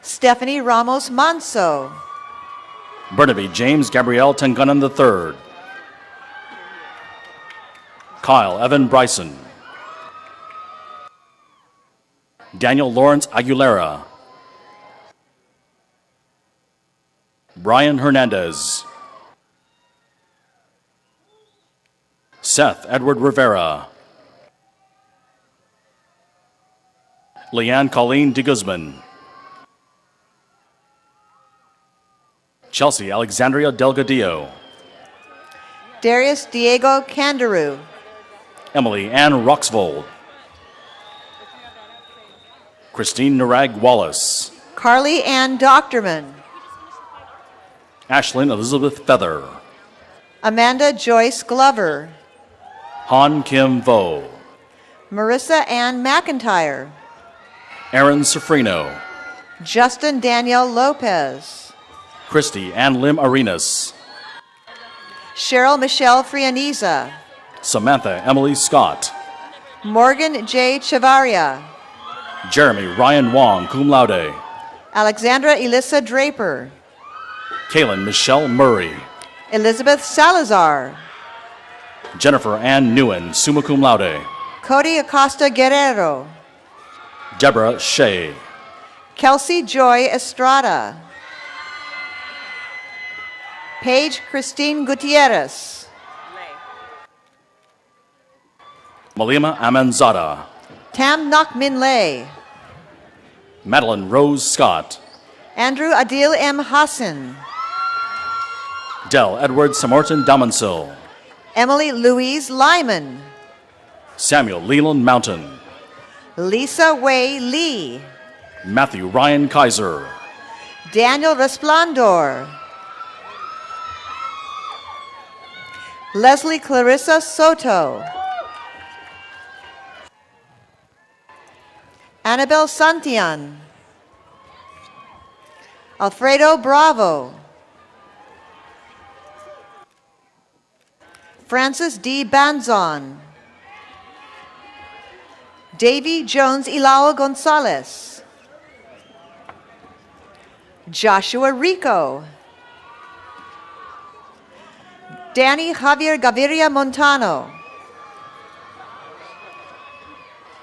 Stephanie Ramos Manso. Burnaby James Gabrielle Tengunan III. Kyle Evan Bryson. Daniel Lawrence Aguilera. Brian Hernandez. Seth Edward Rivera. Leanne Colleen de Guzman. Chelsea Alexandria Delgadillo. Darius Diego Candaru. Emily Ann Roxvold. Christine Narag Wallace. Carly Ann Doctorman. Ashlyn Elizabeth Feather. Amanda Joyce Glover. Han Kim Vo. Marissa Ann McIntyre. Aaron Sofrino. Justin Daniel Lopez. Christy Ann Lim Arenas. Cheryl Michelle Frianiza. Samantha Emily Scott. Morgan J. Chavaria. Jeremy Ryan Wong, cum laude. Alexandra Elissa Draper. Kaylin Michelle Murray. Elizabeth Salazar. Jennifer Ann Newen, summa cum laude. Cody Acosta Guerrero. Deborah Shea. Kelsey Joy Estrada. Paige Christine Gutierrez. Malima Amanzada. Tam Nok Min Lay. Madeline Rose Scott. Andrew Adil M. Hassan. Del Edward Samorton Damansil. Emily Louise Lyman. Samuel Leland Mountain. Lisa Wei Lee. Matthew Ryan Kaiser. Daniel Resplandor. Leslie Clarissa Soto. Annabelle Santian. Alfredo Bravo. Francis D. Banzon. Davy Jones Ilao Gonzalez. Joshua Rico. Danny Javier Gaviria Montano.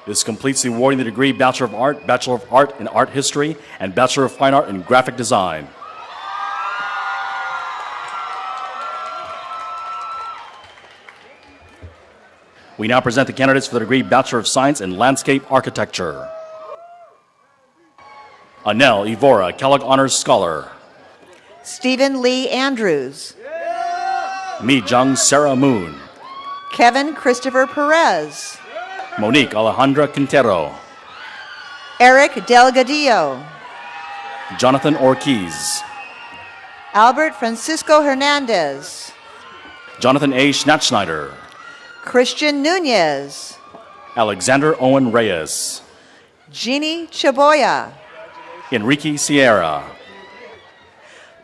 This completes the awarding the degree Bachelor of Art in Art History, and Bachelor of Fine Art in Graphic Design. We now present the candidates for the degree Bachelor of Science in Landscape Architecture. Anel Evora, Kellogg Honors Scholar. Stephen Lee Andrews. Mi Jung Sarah Moon. Kevin Christopher Perez. Monique Alejandra Quintero. Eric Delgadillo. Jonathan Ortiz. Albert Francisco Hernandez. Jonathan A. Schnattschneider. Christian Nunez. Alexander Owen Reyes. Jeannie Chaboya. Enrique Sierra.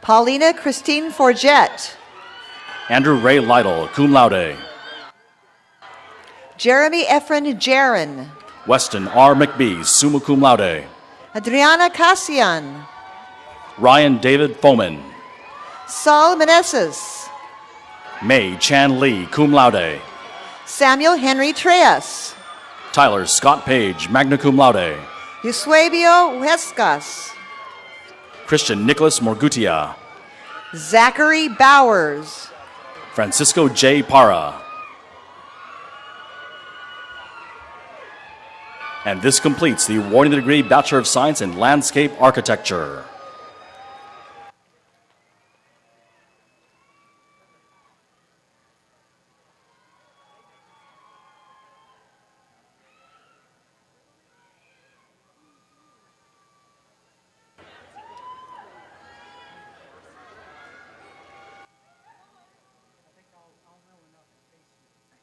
Paulina Christine Forget. Andrew Ray Lytle, cum laude. Jeremy Efren Jaron. Weston R. McBee, summa cum laude. Adriana Cassian. Ryan David Foman. Saul Meneses. May Chan Lee, cum laude. Samuel Henry Treas. Tyler Scott Page, magna cum laude. Eusebio Huescas. Christian Nicholas Morgutia. Zachary Bowers. Francisco J. Parra. And this completes the awarding the degree Bachelor of Science in Landscape Architecture.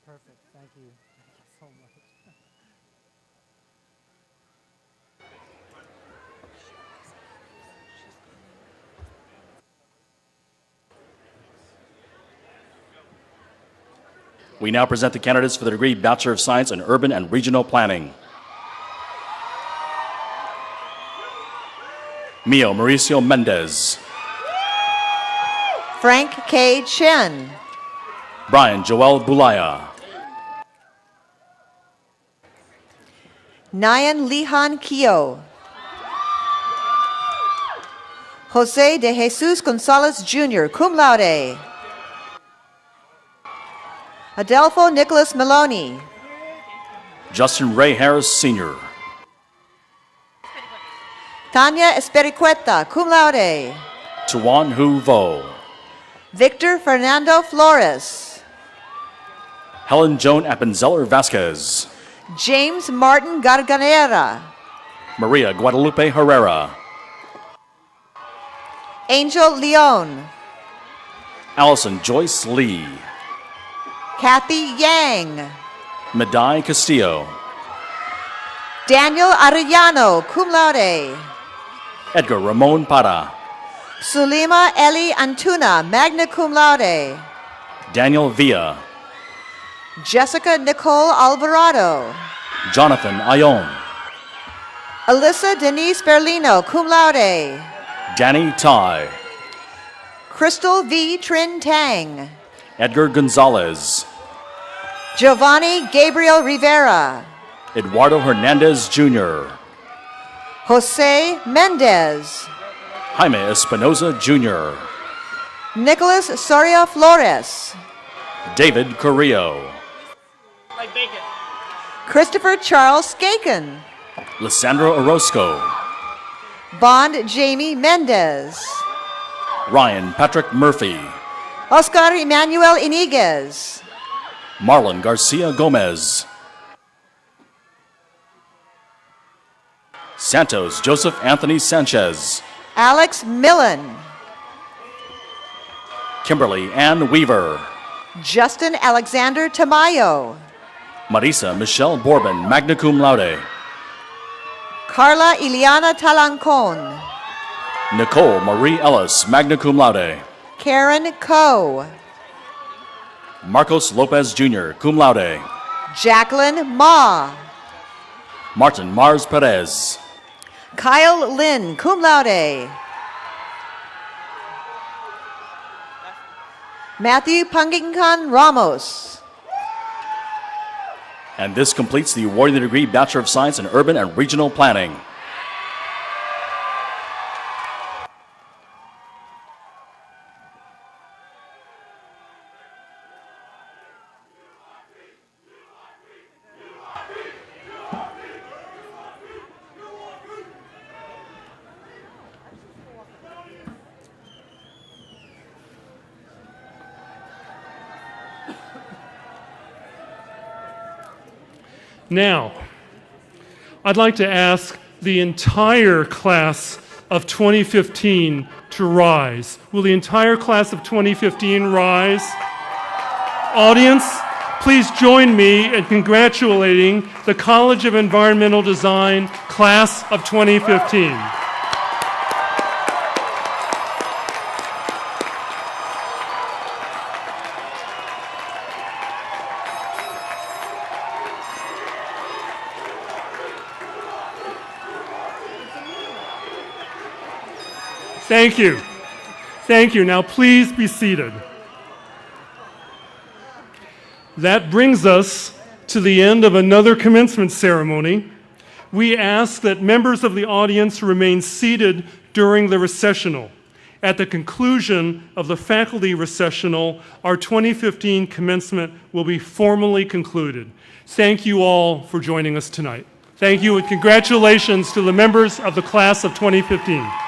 Perfect. Thank you. Thank you so much. We now present the candidates for the degree Bachelor of Science in Urban and Regional Planning. Mio Mauricio Mendez. Frank K. Chen. Brian Joel Bulaya. Nyan Lihan Kio. Jose de Jesus Gonzalez Jr., cum laude. Adelfo Nicholas Maloney. Justin Ray Harris Sr. Tanya Espericueta, cum laude. Tuan Hu Vo. Victor Fernando Flores. Helen Joan Appenzeller Vasquez. James Martin Garganera. Maria Guadalupe Herrera. Angel Leon. Allison Joyce Lee. Kathy Yang. Medai Castillo. Daniel Arellano, cum laude. Edgar Ramon Para. Sulima Eli Antuna, magna cum laude. Daniel Villa. Jessica Nicole Alvarado. Jonathan Ayon. Alyssa Denise Berlino, cum laude. Danny Tai. Crystal V. Trin Tang. Edgar Gonzalez. Giovanni Gabriel Rivera. Eduardo Hernandez Jr. Jose Mendez. Jaime Espinoza Jr. Nicholas Soria Flores. David Carrillo. Christopher Charles Skaken. Lissandra Orozco. Bond Jamie Mendez. Ryan Patrick Murphy. Oscar Emmanuel Iniguez. Marlon Garcia Gomez. Santos Joseph Anthony Sanchez. Alex Millen. Kimberly Ann Weaver. Justin Alexander Tamayo. Marisa Michelle Bourbon, magna cum laude. Carla Iliana Talancon. Nicole Marie Ellis, magna cum laude. Karen Coe. Marcos Lopez Jr., cum laude. Jacqueline Ma. Martin Mars Perez. Kyle Lynn, cum laude. Matthew Panginkan Ramos. And this completes the awarding the degree Bachelor of Science in Urban and Regional Planning. Now, I'd like to ask the entire class of 2015 to rise. Will the entire class of 2015 rise? Audience, please join me in congratulating the College of Environmental Design class of 2015. Thank you. Thank you. Now please be seated. That brings us to the end of another commencement ceremony. We ask that members of the audience remain seated during the recessional. At the conclusion of the faculty recessional, our 2015 commencement will be formally concluded. Thank you all for joining us tonight. Thank you and congratulations to the members of the class of 2015.